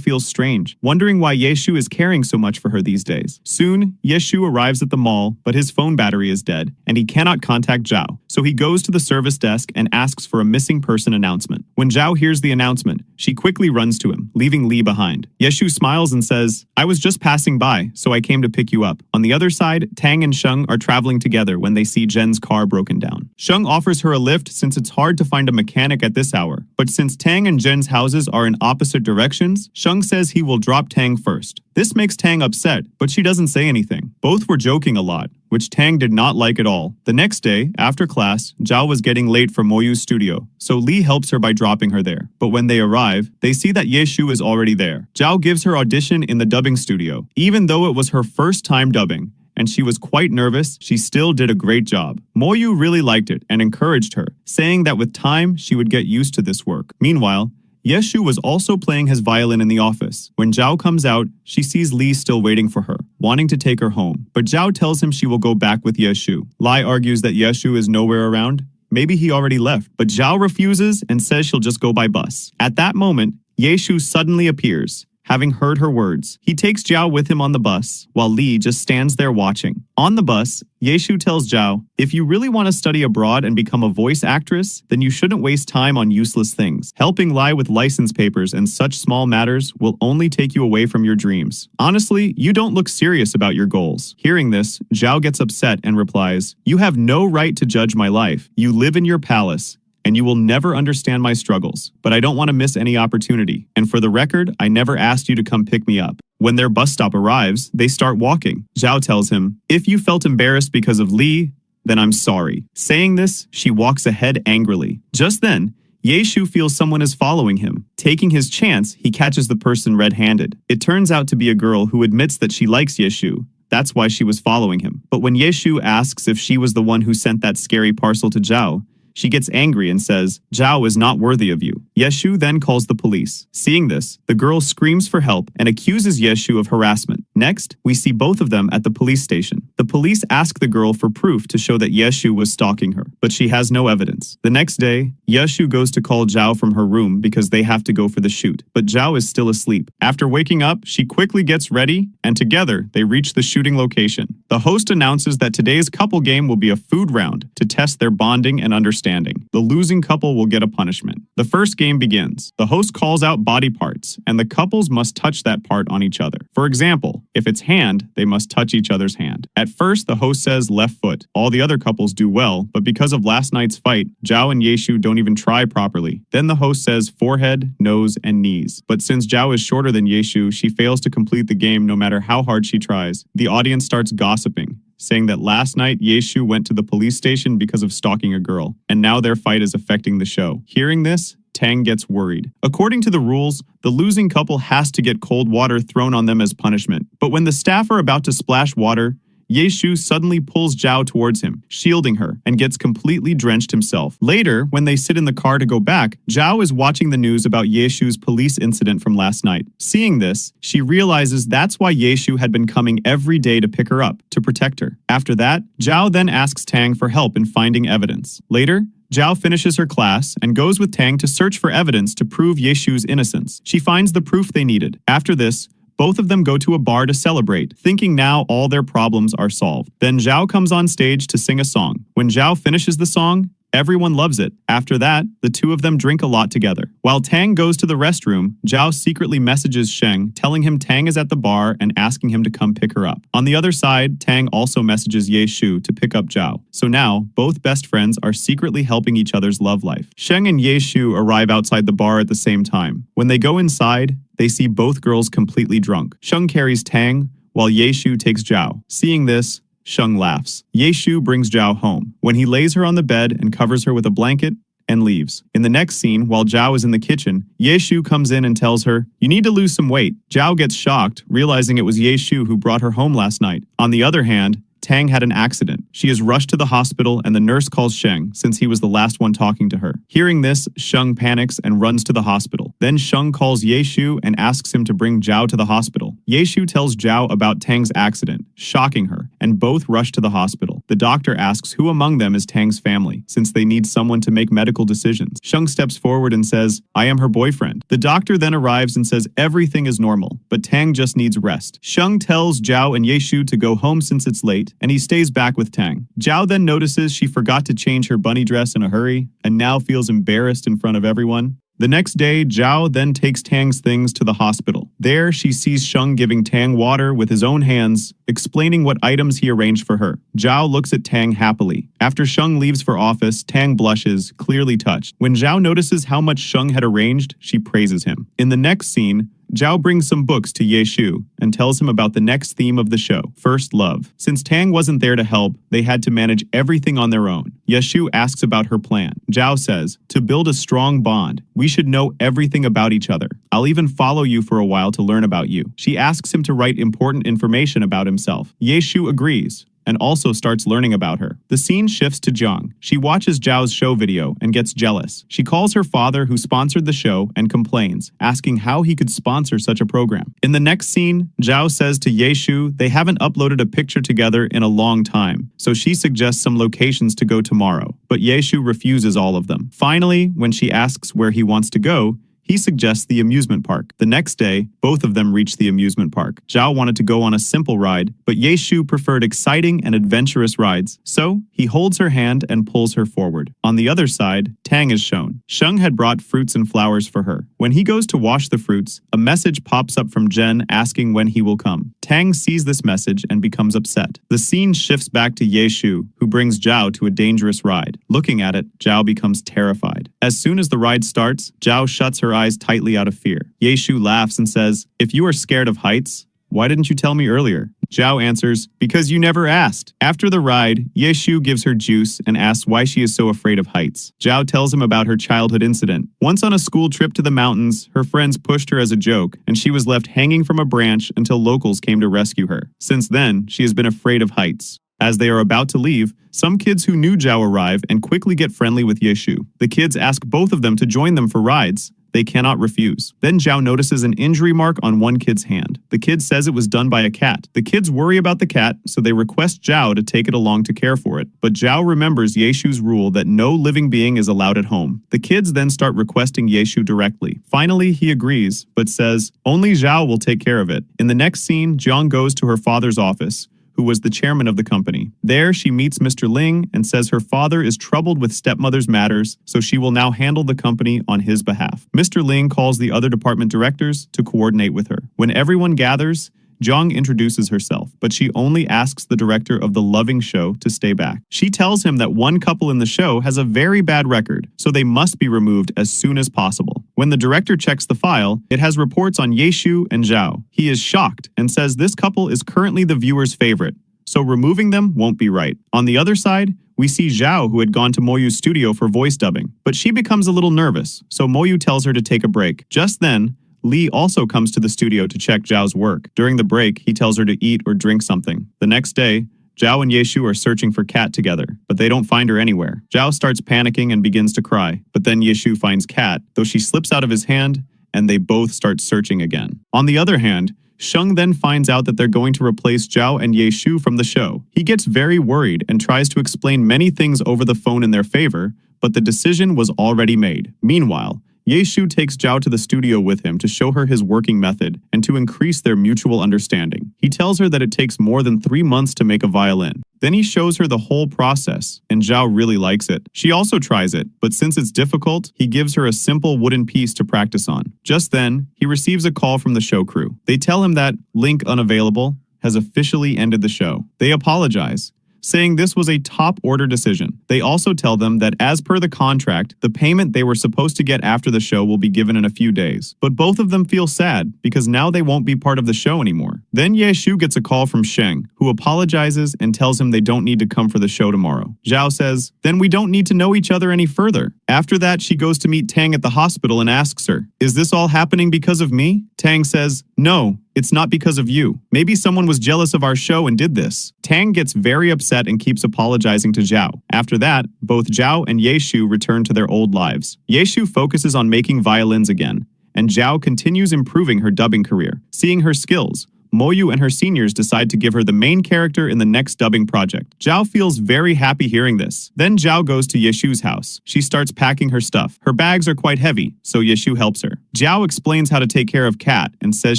feels strange, wondering why Yeshu is caring so much for her these days. Soon, Yeshu arrives at the mall, but his phone battery is dead, and he cannot contact Zhao. So he goes to the service desk and asks for a missing person announcement. When Zhao hears the announcement, she quickly runs to him, leaving Lee behind. Yeshu smiles and says, "I was just passing by, so I came to pick you up." On the other side, Tang and Sheng are traveling together when they see Jen's car broken down. Sheng offers her a lift since it's hard to find a mechanic at this hour. But since Tang and Jen's houses are in opposite directions, Sheng says he will drop Tang first. This makes Tang upset, but she doesn't say anything. Both were joking a lot, which Tang did not like at all. The next day, after class, Zhao was getting late for Moyu's studio, so Lee helps her by dropping her there. But when they arrive, they see that Yeshu is already there. Zhao gives her audition in the dubbing studio. Even though it was her first time dubbing, and she was quite nervous, she still did a great job. Moyu really liked it and encouraged her, saying that with time, she would get used to this work. Meanwhile, Yeshu was also playing his violin in the office. When Zhao comes out, she sees Lee still waiting for her, wanting to take her home. But Zhao tells him she will go back with Yeshu. Lai argues that Yeshu is nowhere around. Maybe he already left. But Zhao refuses and says she'll just go by bus. At that moment, Yeshu suddenly appears, having heard her words. He takes Zhao with him on the bus, while Lee just stands there watching. On the bus, Yeshu tells Zhao, "If you really want to study abroad and become a voice actress, then you shouldn't waste time on useless things. Helping Lai with license papers and such small matters will only take you away from your dreams. Honestly, you don't look serious about your goals." Hearing this, Zhao gets upset and replies, "You have no right to judge my life. You live in your palace, and you will never understand my struggles, but I don't want to miss any opportunity. And for the record, I never asked you to come pick me up." When their bus stop arrives, they start walking. Zhao tells him, "If you felt embarrassed because of Lee, then I'm sorry." Saying this, she walks ahead angrily. Just then, Yeshu feels someone is following him. Taking his chance, he catches the person red-handed. It turns out to be a girl who admits that she likes Yeshu. That's why she was following him. But when Yeshu asks if she was the one who sent that scary parcel to Zhao, she gets angry and says, "Zhao is not worthy of you." Yeshu then calls the police. Seeing this, the girl screams for help and accuses Yeshu of harassment. Next, we see both of them at the police station. The police ask the girl for proof to show that Yeshu was stalking her, but she has no evidence. The next day, Yeshu goes to call Zhao from her room because they have to go for the shoot, but Zhao is still asleep. After waking up, she quickly gets ready, and together, they reach the shooting location. The host announces that today's couple game will be a food round to test their bonding and understanding. The losing couple will get a punishment. The first game begins. The host calls out body parts, and the couples must touch that part on each other. For example, if it's hand, they must touch each other's hand. At first, the host says left foot. All the other couples do well, but because of last night's fight, Zhao and Yeshu don't even try properly. Then the host says forehead, nose, and knees. But since Zhao is shorter than Yeshu, she fails to complete the game no matter how hard she tries. The audience starts gossiping, saying that last night Yeshu went to the police station because of stalking a girl, and now their fight is affecting the show. Hearing this, Tang gets worried. According to the rules, the losing couple has to get cold water thrown on them as punishment. But when the staff are about to splash water, Yeshu suddenly pulls Zhao towards him, shielding her, and gets completely drenched himself. Later, when they sit in the car to go back, Zhao is watching the news about Yeshu's police incident from last night. Seeing this, she realizes that's why Yeshu had been coming every day to pick her up, to protect her. After that, Zhao then asks Tang for help in finding evidence. Later, Zhao finishes her class and goes with Tang to search for evidence to prove Yeshu's innocence. She finds the proof they needed. After this, both of them go to a bar to celebrate, thinking now all their problems are solved. Then Zhao comes on stage to sing a song. When Zhao finishes the song, everyone loves it. After that, the two of them drink a lot together. While Tang goes to the restroom, Zhao secretly messages Sheng, telling him Tang is at the bar and asking him to come pick her up. On the other side, Tang also messages Yeshu to pick up Zhao. So now, both best friends are secretly helping each other's love life. Sheng and Yeshu arrive outside the bar at the same time. When they go inside, they see both girls completely drunk. Sheng carries Tang, while Yeshu takes Zhao. Seeing this, Sheng laughs. Yeshu brings Zhao home, when he lays her on the bed and covers her with a blanket and leaves. In the next scene, while Zhao is in the kitchen, Yeshu comes in and tells her, "You need to lose some weight." Zhao gets shocked, realizing it was Yeshu who brought her home last night. On the other hand, Tang had an accident. She is rushed to the hospital and the nurse calls Sheng, since he was the last one talking to her. Hearing this, Sheng panics and runs to the hospital. Then Sheng calls Yeshu and asks him to bring Zhao to the hospital. Yeshu tells Zhao about Tang's accident, shocking her, and both rush to the hospital. The doctor asks who among them is Tang's family, since they need someone to make medical decisions. Sheng steps forward and says, "I am her boyfriend." The doctor then arrives and says everything is normal, but Tang just needs rest. Sheng tells Zhao and Yeshu to go home since it's late, and he stays back with Tang. Zhao then notices she forgot to change her bunny dress in a hurry, and now feels embarrassed in front of everyone. The next day, Zhao then takes Tang's things to the hospital. There, she sees Sheng giving Tang water with his own hands, explaining what items he arranged for her. Zhao looks at Tang happily. After Sheng leaves for office, Tang blushes, clearly touched. When Zhao notices how much Sheng had arranged, she praises him. In the next scene, Zhao brings some books to Yeshu and tells him about the next theme of the show, First Love. Since Tang wasn't there to help, they had to manage everything on their own. Yeshu asks about her plan. Zhao says, "To build a strong bond, we should know everything about each other. I'll even follow you for a while to learn about you." She asks him to write important information about himself. Yeshu agrees, and also starts learning about her. The scene shifts to Jiang. She watches Zhao's show video and gets jealous. She calls her father who sponsored the show and complains, asking how he could sponsor such a program. In the next scene, Zhao says to Yeshu they haven't uploaded a picture together in a long time, so she suggests some locations to go tomorrow, but Yeshu refuses all of them. Finally, when she asks where he wants to go, he suggests the amusement park. The next day, both of them reach the amusement park. Zhao wanted to go on a simple ride, but Yeshu preferred exciting and adventurous rides, so he holds her hand and pulls her forward. On the other side, Tang is shown. Sheng had brought fruits and flowers for her. When he goes to wash the fruits, a message pops up from Jen asking when he will come. Tang sees this message and becomes upset. The scene shifts back to Yeshu, who brings Zhao to a dangerous ride. Looking at it, Zhao becomes terrified. As soon as the ride starts, Zhao shuts her eyes tightly out of fear. Yeshu laughs and says, "If you are scared of heights, why didn't you tell me earlier?" Zhao answers, "Because you never asked." After the ride, Yeshu gives her juice and asks why she is so afraid of heights. Zhao tells him about her childhood incident. Once on a school trip to the mountains, her friends pushed her as a joke, and she was left hanging from a branch until locals came to rescue her. Since then, she has been afraid of heights. As they are about to leave, some kids who knew Zhao arrive and quickly get friendly with Yeshu. The kids ask both of them to join them for rides. They cannot refuse. Then Zhao notices an injury mark on one kid's hand. The kid says it was done by a cat. The kids worry about the cat, so they request Zhao to take it along to care for it. But Zhao remembers Yeshu's rule that no living being is allowed at home. The kids then start requesting Yeshu directly. Finally, he agrees, but says only Zhao will take care of it. In the next scene, Jiang goes to her father's office, who was the chairman of the company. There, she meets Mr. Ling and says her father is troubled with stepmother's matters, so she will now handle the company on his behalf. Mr. Ling calls the other department directors to coordinate with her. When everyone gathers, Jiang introduces herself, but she only asks the director of the Loving show to stay back. She tells him that one couple in the show has a very bad record, so they must be removed as soon as possible. When the director checks the file, it has reports on Yeshu and Zhao. He is shocked and says this couple is currently the viewer's favorite, so removing them won't be right. On the other side, we see Zhao, who had gone to Moyu's studio for voice dubbing, but she becomes a little nervous, so Moyu tells her to take a break. Just then, Lee also comes to the studio to check Zhao's work. During the break, he tells her to eat or drink something. The next day, Zhao and Yeshu are searching for Kat together, but they don't find her anywhere. Zhao starts panicking and begins to cry, but then Yeshu finds Kat, though she slips out of his hand, and they both start searching again. On the other hand, Sheng then finds out that they're going to replace Zhao and Yeshu from the show. He gets very worried and tries to explain many things over the phone in their favor, but the decision was already made. Meanwhile, Yeshu takes Zhao to the studio with him to show her his working method and to increase their mutual understanding. He tells her that it takes more than 3 months to make a violin. Then he shows her the whole process, and Zhao really likes it. She also tries it, but since it's difficult, he gives her a simple wooden piece to practice on. Just then, he receives a call from the show crew. They tell him that Link Unavailable has officially ended the show. They apologize, saying this was a top-order decision. They also tell them that as per the contract, the payment they were supposed to get after the show will be given in a few days. But both of them feel sad because now they won't be part of the show anymore. Then Yeshu gets a call from Sheng, who apologizes and tells him they don't need to come for the show tomorrow. Zhao says, then we don't need to know each other any further. After that, she goes to meet Tang at the hospital and asks her, is this all happening because of me? Tang says, no, it's not because of you. Maybe someone was jealous of our show and did this. Tang gets very upset and keeps apologizing to Zhao. After that, both Zhao and Yeshu return to their old lives. Yeshu focuses on making violins again, and Zhao continues improving her dubbing career. Seeing her skills, Moyu and her seniors decide to give her the main character in the next dubbing project. Zhao feels very happy hearing this. Then Zhao goes to Yeshu's house. She starts packing her stuff. Her bags are quite heavy, so Yeshu helps her. Zhao explains how to take care of Kat and says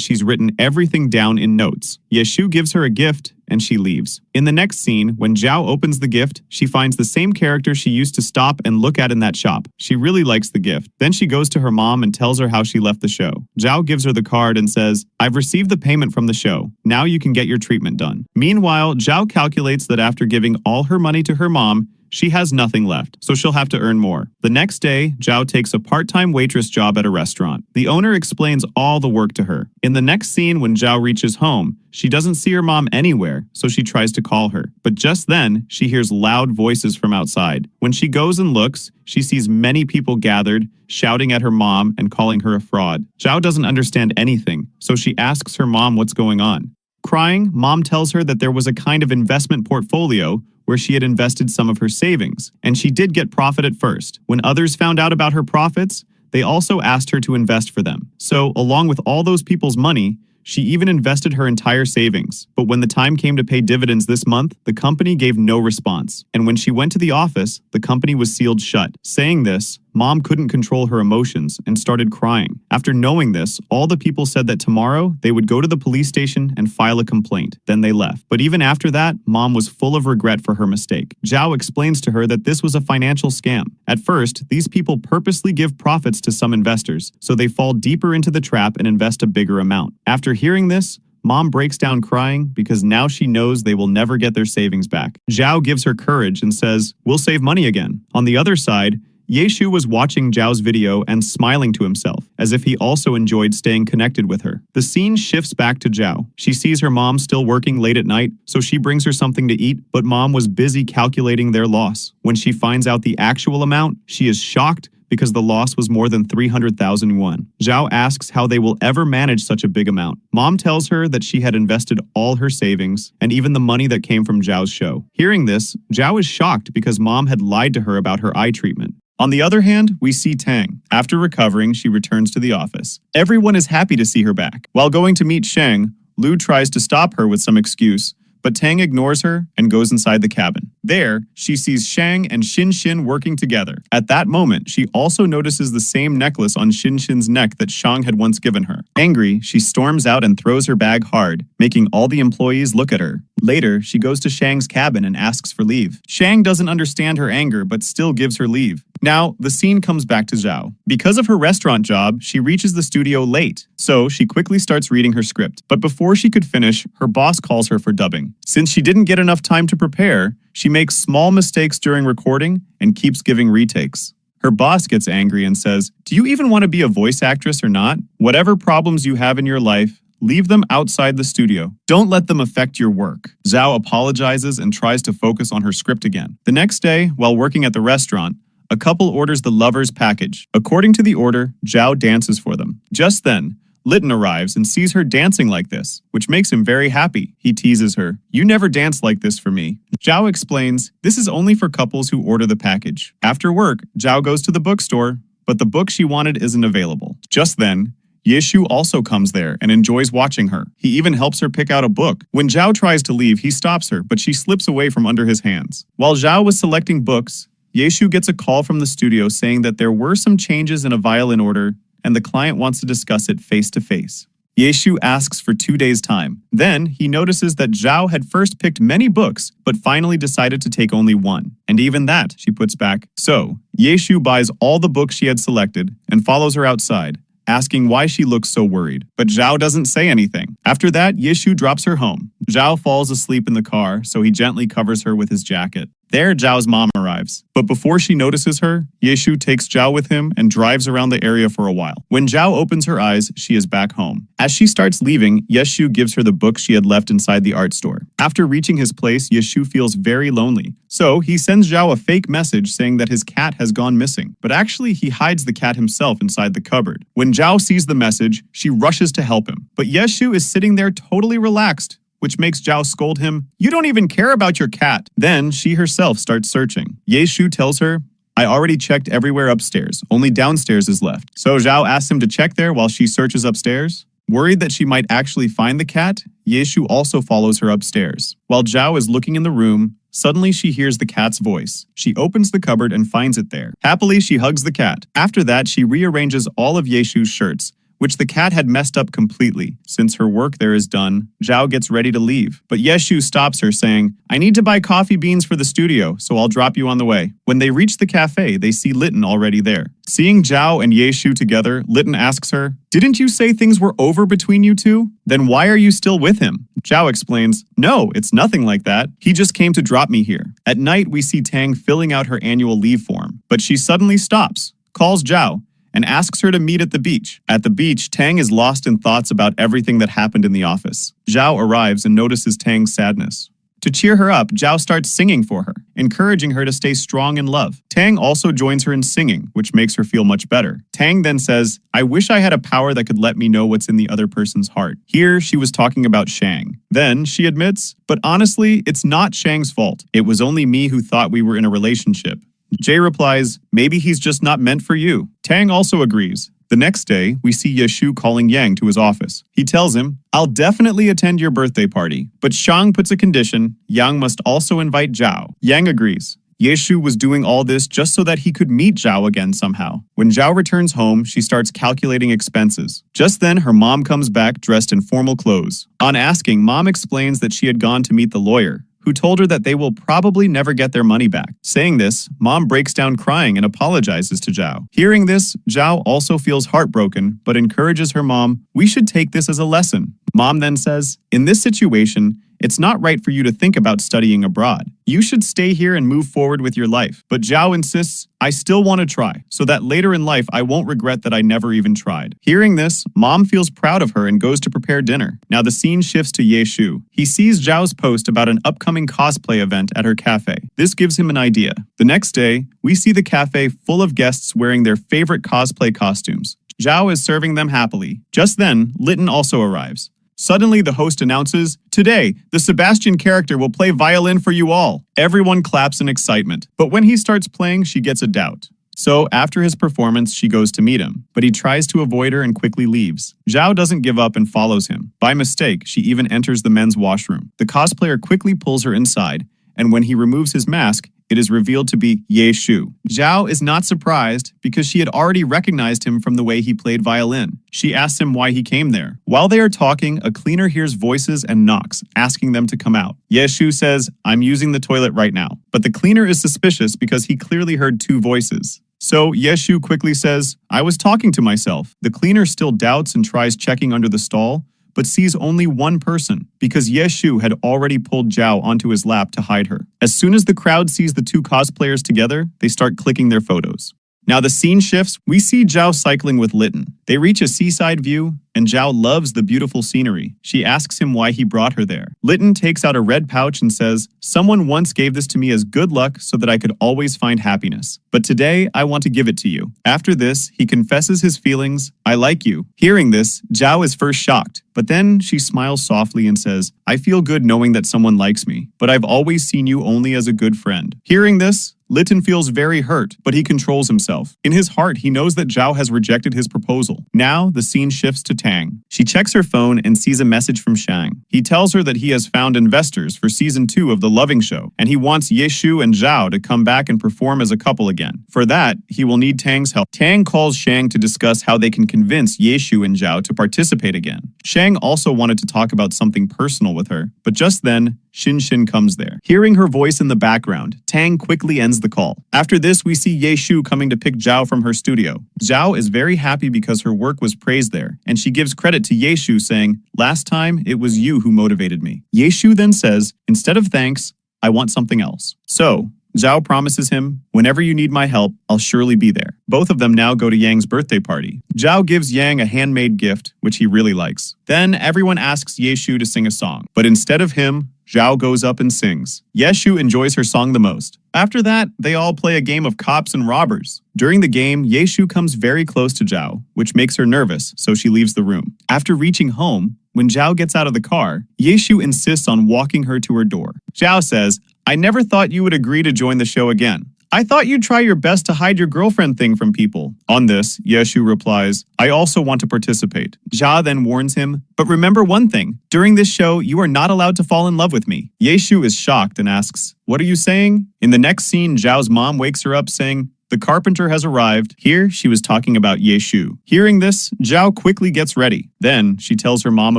she's written everything down in notes. Yeshu gives her a gift, and she leaves. In the next scene, when Zhao opens the gift, she finds the same character she used to stop and look at in that shop. She really likes the gift. Then she goes to her mom and tells her how she left the show. Zhao gives her the card and says, I've received the payment from the show. Now you can get your treatment done. Meanwhile, Zhao calculates that after giving all her money to her mom, she has nothing left, so she'll have to earn more. The next day, Zhao takes a part-time waitress job at a restaurant. The owner explains all the work to her. In the next scene, when Zhao reaches home, she doesn't see her mom anywhere, so she tries to call her. But just then, she hears loud voices from outside. When she goes and looks, she sees many people gathered, shouting at her mom and calling her a fraud. Zhao doesn't understand anything, so she asks her mom what's going on. Crying, mom tells her that there was a kind of investment portfolio where she had invested some of her savings, and she did get profit at first. When others found out about her profits, they also asked her to invest for them. So, along with all those people's money, she even invested her entire savings. But when the time came to pay dividends this month, the company gave no response. And when she went to the office, the company was sealed shut. Saying this, mom couldn't control her emotions and started crying. After knowing this, all the people said that tomorrow they would go to the police station and file a complaint. Then they left. But even after that, mom was full of regret for her mistake. Zhao explains to her that this was a financial scam. At first, these people purposely give profits to some investors, so they fall deeper into the trap and invest a bigger amount. After hearing this, mom breaks down crying because now she knows they will never get their savings back. Zhao gives her courage and says, we'll save money again. On the other side, Yeshu was watching Zhao's video and smiling to himself, as if he also enjoyed staying connected with her. The scene shifts back to Zhao. She sees her mom still working late at night, so she brings her something to eat, but mom was busy calculating their loss. When she finds out the actual amount, she is shocked because the loss was more than 300,000 yuan. Zhao asks how they will ever manage such a big amount. Mom tells her that she had invested all her savings and even the money that came from Zhao's show. Hearing this, Zhao is shocked because mom had lied to her about her eye treatment. On the other hand, we see Tang. After recovering, she returns to the office. Everyone is happy to see her back. While going to meet Sheng, Lu tries to stop her with some excuse, but Tang ignores her and goes inside the cabin. There, she sees Shang and Xin Xin working together. At that moment, she also notices the same necklace on Xin Xin's neck that Shang had once given her. Angry, she storms out and throws her bag hard, making all the employees look at her. Later, she goes to Shang's cabin and asks for leave. Shang doesn't understand her anger, but still gives her leave. Now, the scene comes back to Zhao. Because of her restaurant job, she reaches the studio late, so she quickly starts reading her script. But before she could finish, her boss calls her for dubbing. Since she didn't get enough time to prepare, she makes small mistakes during recording and keeps giving retakes. Her boss gets angry and says, "Do you even want to be a voice actress or not? Whatever problems you have in your life, Leave them outside the studio. Don't let them affect your work. Zhao apologizes and tries to focus on her script again. The next day, while working at the restaurant, a couple orders the lover's package. According to the order, Zhao dances for them. Just then, Litton arrives and sees her dancing like this, which makes him very happy. He teases her, "You never danced like this for me." Zhao explains, "This is only for couples who order the package." After work, Zhao goes to the bookstore, but the book she wanted isn't available. Just then, Yeshu also comes there and enjoys watching her. He even helps her pick out a book. When Zhao tries to leave, he stops her, but she slips away from under his hands. While Zhao was selecting books, Yeshu gets a call from the studio saying that there were some changes in a violin order and the client wants to discuss it face-to-face. Yeshu asks for 2 days' time. Then, he notices that Zhao had first picked many books, but finally decided to take only one. And even that, she puts back. So, Yeshu buys all the books she had selected and follows her outside, asking why she looks so worried. But Zhao doesn't say anything. After that, Yeshu drops her home. Zhao falls asleep in the car, so he gently covers her with his jacket. There, Zhao's mom arrives. But before she notices her, Yeshu takes Zhao with him and drives around the area for a while. When Zhao opens her eyes, she is back home. As she starts leaving, Yeshu gives her the book she had left inside the art store. After reaching his place, Yeshu feels very lonely. So, he sends Zhao a fake message saying that his cat has gone missing. But actually, he hides the cat himself inside the cupboard. When Zhao sees the message, she rushes to help him. But Yeshu is sitting there totally relaxed, which makes Zhao scold him, "You don't even care about your cat." Then she herself starts searching. Yeshu tells her, "I already checked everywhere upstairs, only downstairs is left." So Zhao asks him to check there while she searches upstairs. Worried that she might actually find the cat, Yeshu also follows her upstairs. While Zhao is looking in the room, suddenly she hears the cat's voice. She opens the cupboard and finds it there. Happily, she hugs the cat. After that, she rearranges all of Yeshu's shirts, which the cat had messed up completely. Since her work there is done, Zhao gets ready to leave. But Yeshu stops her, saying, "I need to buy coffee beans for the studio, so I'll drop you on the way." When they reach the cafe, they see Litton already there. Seeing Zhao and Yeshu together, Litton asks her, "Didn't you say things were over between you two? Then why are you still with him?" Zhao explains, "No, it's nothing like that. He just came to drop me here." At night, we see Tang filling out her annual leave form, but she suddenly stops, calls Zhao, and asks her to meet at the beach. At the beach, Tang is lost in thoughts about everything that happened in the office. Zhao arrives and notices Tang's sadness. To cheer her up, Zhao starts singing for her, encouraging her to stay strong in love. Tang also joins her in singing, which makes her feel much better. Tang then says, "I wish I had a power that could let me know what's in the other person's heart." Here, she was talking about Shang. Then, she admits, "But honestly, it's not Shang's fault. It was only me who thought we were in a relationship." Jay replies, "Maybe he's just not meant for you." Tang also agrees. The next day, we see Yeshu calling Yang to his office. He tells him, "I'll definitely attend your birthday party." But Shang puts a condition: Yang must also invite Zhao. Yang agrees. Yeshu was doing all this just so that he could meet Zhao again somehow. When Zhao returns home, she starts calculating expenses. Just then, her mom comes back dressed in formal clothes. On asking, Mom explains that she had gone to meet the lawyer, who told her that they will probably never get their money back. Saying this, Mom breaks down crying and apologizes to Zhao. Hearing this, Zhao also feels heartbroken, but encourages her mom, "We should take this as a lesson." Mom then says, "In this situation, it's not right for you to think about studying abroad. You should stay here and move forward with your life." But Zhao insists, "I still want to try, so that later in life I won't regret that I never even tried." Hearing this, Mom feels proud of her and goes to prepare dinner. Now the scene shifts to Yeshu. He sees Zhao's post about an upcoming cosplay event at her cafe. This gives him an idea. The next day, we see the cafe full of guests wearing their favorite cosplay costumes. Zhao is serving them happily. Just then, Litton also arrives. Suddenly, the host announces, "Today, the Sebastian character will play violin for you all." Everyone claps in excitement, but when he starts playing, she gets a doubt. So, after his performance, she goes to meet him, but he tries to avoid her and quickly leaves. Zhao doesn't give up and follows him. By mistake, she even enters the men's washroom. The cosplayer quickly pulls her inside, and when he removes his mask, it is revealed to be Yeshu. Zhao is not surprised because she had already recognized him from the way he played violin. She asks him why he came there. While they are talking, a cleaner hears voices and knocks, asking them to come out. Yeshu says, "I'm using the toilet right now." But the cleaner is suspicious because he clearly heard two voices. So Yeshu quickly says, "I was talking to myself." The cleaner still doubts and tries checking under the stall, but sees only one person, because Yeshu had already pulled Zhao onto his lap to hide her. As soon as the crowd sees the two cosplayers together, they start clicking their photos. Now the scene shifts, we see Zhao cycling with Litten. They reach a seaside view, and Zhao loves the beautiful scenery. She asks him why he brought her there. Litten takes out a red pouch and says, "Someone once gave this to me as good luck so that I could always find happiness. But today, I want to give it to you." After this, he confesses his feelings, "I like you." Hearing this, Zhao is first shocked, but then she smiles softly and says, "I feel good knowing that someone likes me, but I've always seen you only as a good friend." Hearing this, Litten feels very hurt, but he controls himself. In his heart, he knows that Zhao has rejected his proposal. Now, the scene shifts to Tang. She checks her phone and sees a message from Shang. He tells her that he has found investors for season 2 of The Loving Show, and he wants Yeshu and Zhao to come back and perform as a couple again. For that, he will need Tang's help. Tang calls Shang to discuss how they can convince Yeshu and Zhao to participate again. Shang also wanted to talk about something personal with her, but just then, Xin comes there. Hearing her voice in the background, Tang quickly ends the call. After this, we see Yeshu coming to pick Zhao from her studio. Zhao is very happy because her work was praised there, and she gives credit to Yeshu saying, "Last time, it was you who motivated me." Yeshu then says, "Instead of thanks, I want something else." So, Zhao promises him, "Whenever you need my help, I'll surely be there." Both of them now go to Yang's birthday party. Zhao gives Yang a handmade gift, which he really likes. Then everyone asks Yeshu to sing a song, but instead of him, Zhao goes up and sings. Yeshu enjoys her song the most. After that, they all play a game of cops and robbers. During the game, Yeshu comes very close to Zhao, which makes her nervous, so she leaves the room. After reaching home, when Zhao gets out of the car, Yeshu insists on walking her to her door. Zhao says, "I never thought you would agree to join the show again. I thought you'd try your best to hide your girlfriend thing from people." On this, Yeshu replies, "I also want to participate." Zhao then warns him, "But remember one thing, during this show, you are not allowed to fall in love with me." Yeshu is shocked and asks, "What are you saying?" In the next scene, Zhao's mom wakes her up saying, "The carpenter has arrived." Here, she was talking about Yeshu. Hearing this, Zhao quickly gets ready. Then, she tells her mom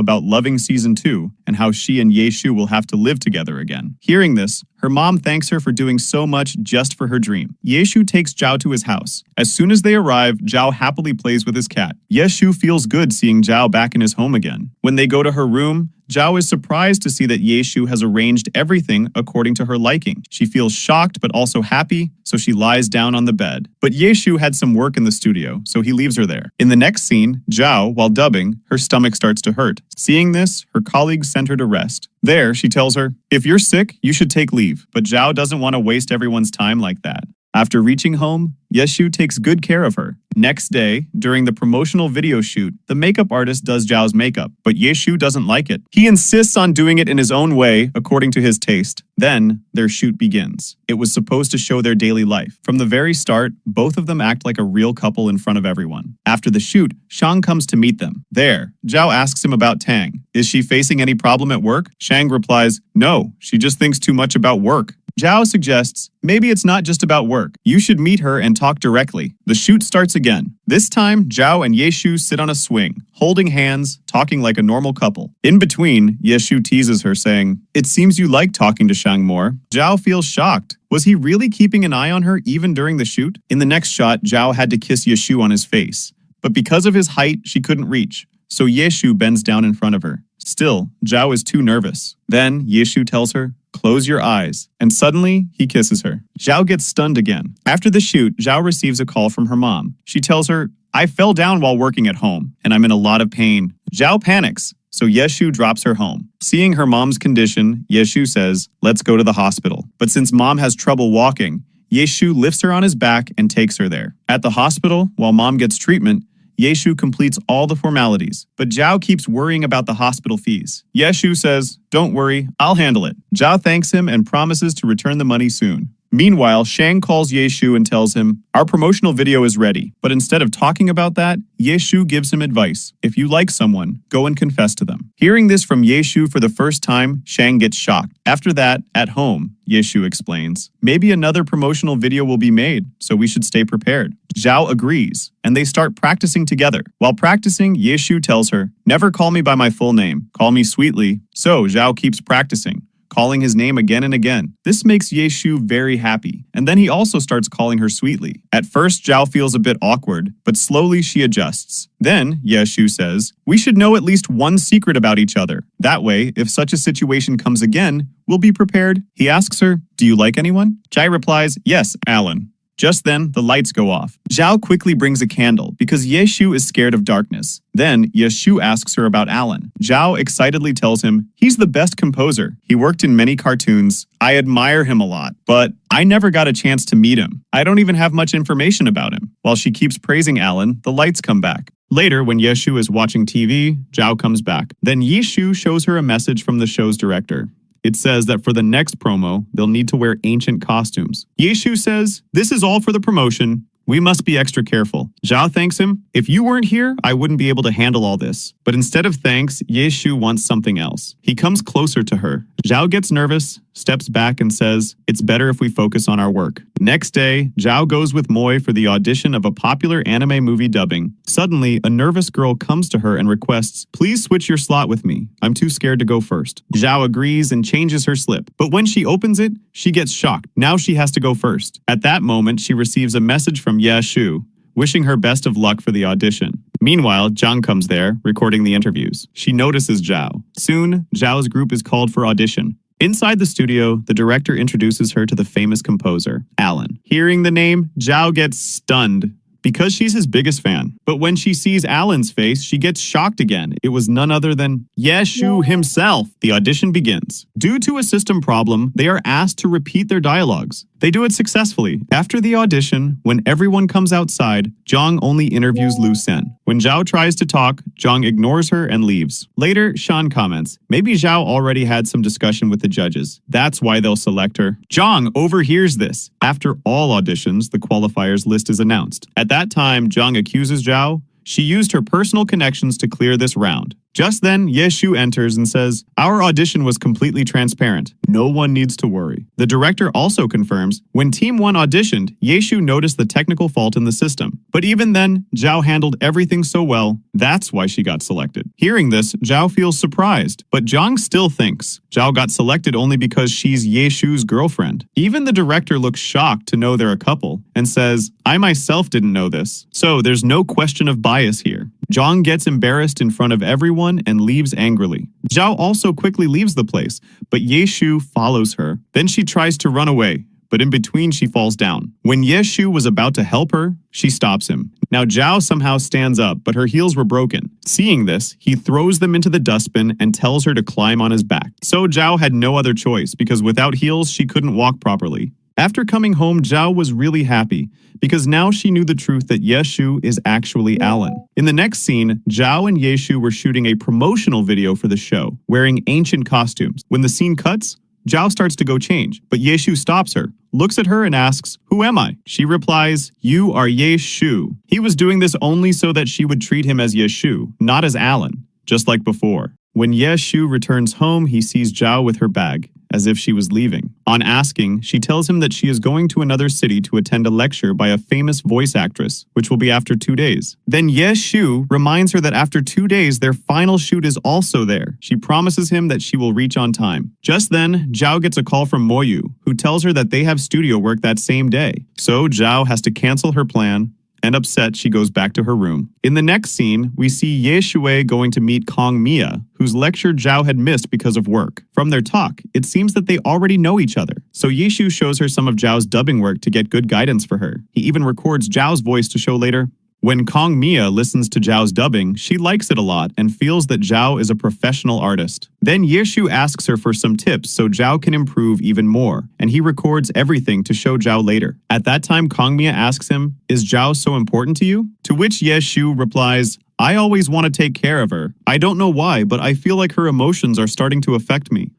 about Loving Season 2 and how she and Yeshu will have to live together again. Hearing this, her mom thanks her for doing so much just for her dream. Yeshu takes Zhao to his house. As soon as they arrive, Zhao happily plays with his cat. Yeshu feels good seeing Zhao back in his home again. When they go to her room, Zhao is surprised to see that Yeshu has arranged everything according to her liking. She feels shocked but also happy, so she lies down on the bed. But Yeshu had some work in the studio, so he leaves her there. In the next scene, Zhao, while dubbing, her stomach starts to hurt. Seeing this, her colleagues send her to rest. There, she tells her, "If you're sick, you should take leave." But Zhao doesn't want to waste everyone's time like that. After reaching home, Yeshu takes good care of her. Next day, during the promotional video shoot, the makeup artist does Zhao's makeup, but Yeshu doesn't like it. He insists on doing it in his own way, according to his taste. Then, their shoot begins. It was supposed to show their daily life. From the very start, both of them act like a real couple in front of everyone. After the shoot, Shang comes to meet them. There, Zhao asks him about Tang. Is she facing any problem at work? Shang replies, "No, she just thinks too much about work." Zhao suggests, "Maybe it's not just about work. You should meet her and talk directly." The shoot starts again. This time, Zhao and Yeshu sit on a swing, holding hands, talking like a normal couple. In between, Yeshu teases her, saying, "It seems you like talking to Shang more." Zhao feels shocked. Was he really keeping an eye on her even during the shoot? In the next shot, Zhao had to kiss Yeshu on his face. But because of his height, she couldn't reach. So Yeshu bends down in front of her. Still, Zhao is too nervous. Then, Yeshu tells her, "Close your eyes." And suddenly, he kisses her. Zhao gets stunned again. After the shoot, Zhao receives a call from her mom. She tells her, "I fell down while working at home, and I'm in a lot of pain." Zhao panics, so Yeshu drops her home. Seeing her mom's condition, Yeshu says, "Let's go to the hospital." But since mom has trouble walking, Yeshu lifts her on his back and takes her there. At the hospital, while mom gets treatment, Yeshu completes all the formalities, but Zhao keeps worrying about the hospital fees. Yeshu says, "Don't worry, I'll handle it." Zhao thanks him and promises to return the money soon. Meanwhile, Shang calls Yeshu and tells him, "Our promotional video is ready." But instead of talking about that, Yeshu gives him advice. If you like someone, go and confess to them. Hearing this from Yeshu for the first time, Shang gets shocked. After that, at home, Yeshu explains, "Maybe another promotional video will be made, so we should stay prepared." Zhao agrees, and they start practicing together. While practicing, Yeshu tells her, "Never call me by my full name. Call me sweetly." So Zhao keeps practicing, calling his name again and again. This makes Yeshu very happy, and then he also starts calling her sweetly. At first, Zhao feels a bit awkward, but slowly she adjusts. Then, Yeshu says, "We should know at least one secret about each other. That way, if such a situation comes again, we'll be prepared." He asks her, "Do you like anyone?" Chai replies, "Yes, Alan." Just then, the lights go off. Zhao quickly brings a candle because Yeshu is scared of darkness. Then, Yeshu asks her about Alan. Zhao excitedly tells him, he's the best composer. He worked in many cartoons. I admire him a lot, but I never got a chance to meet him. I don't even have much information about him. While she keeps praising Alan, the lights come back. Later, when Yeshu is watching TV, Zhao comes back. Then Yeshu shows her a message from the show's director. It says that for the next promo, they'll need to wear ancient costumes. Yeshu says, this is all for the promotion. We must be extra careful. Zhao thanks him. If you weren't here, I wouldn't be able to handle all this. But instead of thanks, Yeshu wants something else. He comes closer to her. Zhao gets nervous, steps back and says, it's better if we focus on our work. Next day, Zhao goes with Moi for the audition of a popular anime movie dubbing. Suddenly, a nervous girl comes to her and requests, please switch your slot with me. I'm too scared to go first. Zhao agrees and changes her slip. But when she opens it, she gets shocked. Now she has to go first. At that moment, she receives a message from Yeshu, wishing her best of luck for the audition. Meanwhile, Zhang comes there, recording the interviews. She notices Zhao. Soon, Zhao's group is called for audition. Inside the studio, the director introduces her to the famous composer, Alan. Hearing the name, Zhao gets stunned because she's his biggest fan. But when she sees Alan's face, she gets shocked again. It was none other than Yeshu himself. The audition begins. Due to a system problem, they are asked to repeat their dialogues. They do it successfully. After the audition, when everyone comes outside, Zhang only interviews Lu Sen. When Zhao tries to talk, Zhang ignores her and leaves. Later, Shan comments, maybe Zhao already had some discussion with the judges. That's why they'll select her. Zhang overhears this. After all auditions, the qualifiers list is announced. At that time, Zhang accuses Zhao she used her personal connections to clear this round. Just then, Yeshu enters and says, our audition was completely transparent. No one needs to worry. The director also confirms, when Team 1 auditioned, Yeshu noticed the technical fault in the system. But even then, Zhao handled everything so well, that's why she got selected. Hearing this, Zhao feels surprised, but Zhang still thinks Zhao got selected only because she's Yeshu's girlfriend. Even the director looks shocked to know they're a couple and says, I myself didn't know this. So there's no question of bias here. Zhang gets embarrassed in front of everyone and leaves angrily. Zhao also quickly leaves the place, but Yeshu follows her. Then she tries to run away, but in between she falls down. When Yeshu was about to help her, she stops him. Now Zhao somehow stands up, but her heels were broken. Seeing this, he throws them into the dustbin and tells her to climb on his back. So Zhao had no other choice, because without heels she couldn't walk properly. After coming home, Zhao was really happy, because now she knew the truth that Yeshu is actually Alan. In the next scene, Zhao and Yeshu were shooting a promotional video for the show, wearing ancient costumes. When the scene cuts, Zhao starts to go change, but Yeshu stops her, looks at her and asks, who am I? She replies, you are Yeshu. He was doing this only so that she would treat him as Yeshu, not as Alan, just like before. When Yeshu returns home, he sees Zhao with her bag, as if she was leaving. On asking, she tells him that she is going to another city to attend a lecture by a famous voice actress, which will be after 2 days. Then Yeshu reminds her that after 2 days, their final shoot is also there. She promises him that she will reach on time. Just then, Zhao gets a call from Moyu, who tells her that they have studio work that same day. So Zhao has to cancel her plan, and upset, she goes back to her room. In the next scene, we see Yeshue going to meet Kong Mia, whose lecture Zhao had missed because of work. From their talk, it seems that they already know each other. So Yeshu shows her some of Zhao's dubbing work to get good guidance for her. He even records Zhao's voice to show later. When Kong Mia listens to Zhao's dubbing, she likes it a lot and feels that Zhao is a professional artist. Then Yeshu asks her for some tips so Zhao can improve even more, and he records everything to show Zhao later. At that time, Kong Mia asks him, is Zhao so important to you? To which Yeshu replies, I always want to take care of her. I don't know why, but I feel like her emotions are starting to affect me.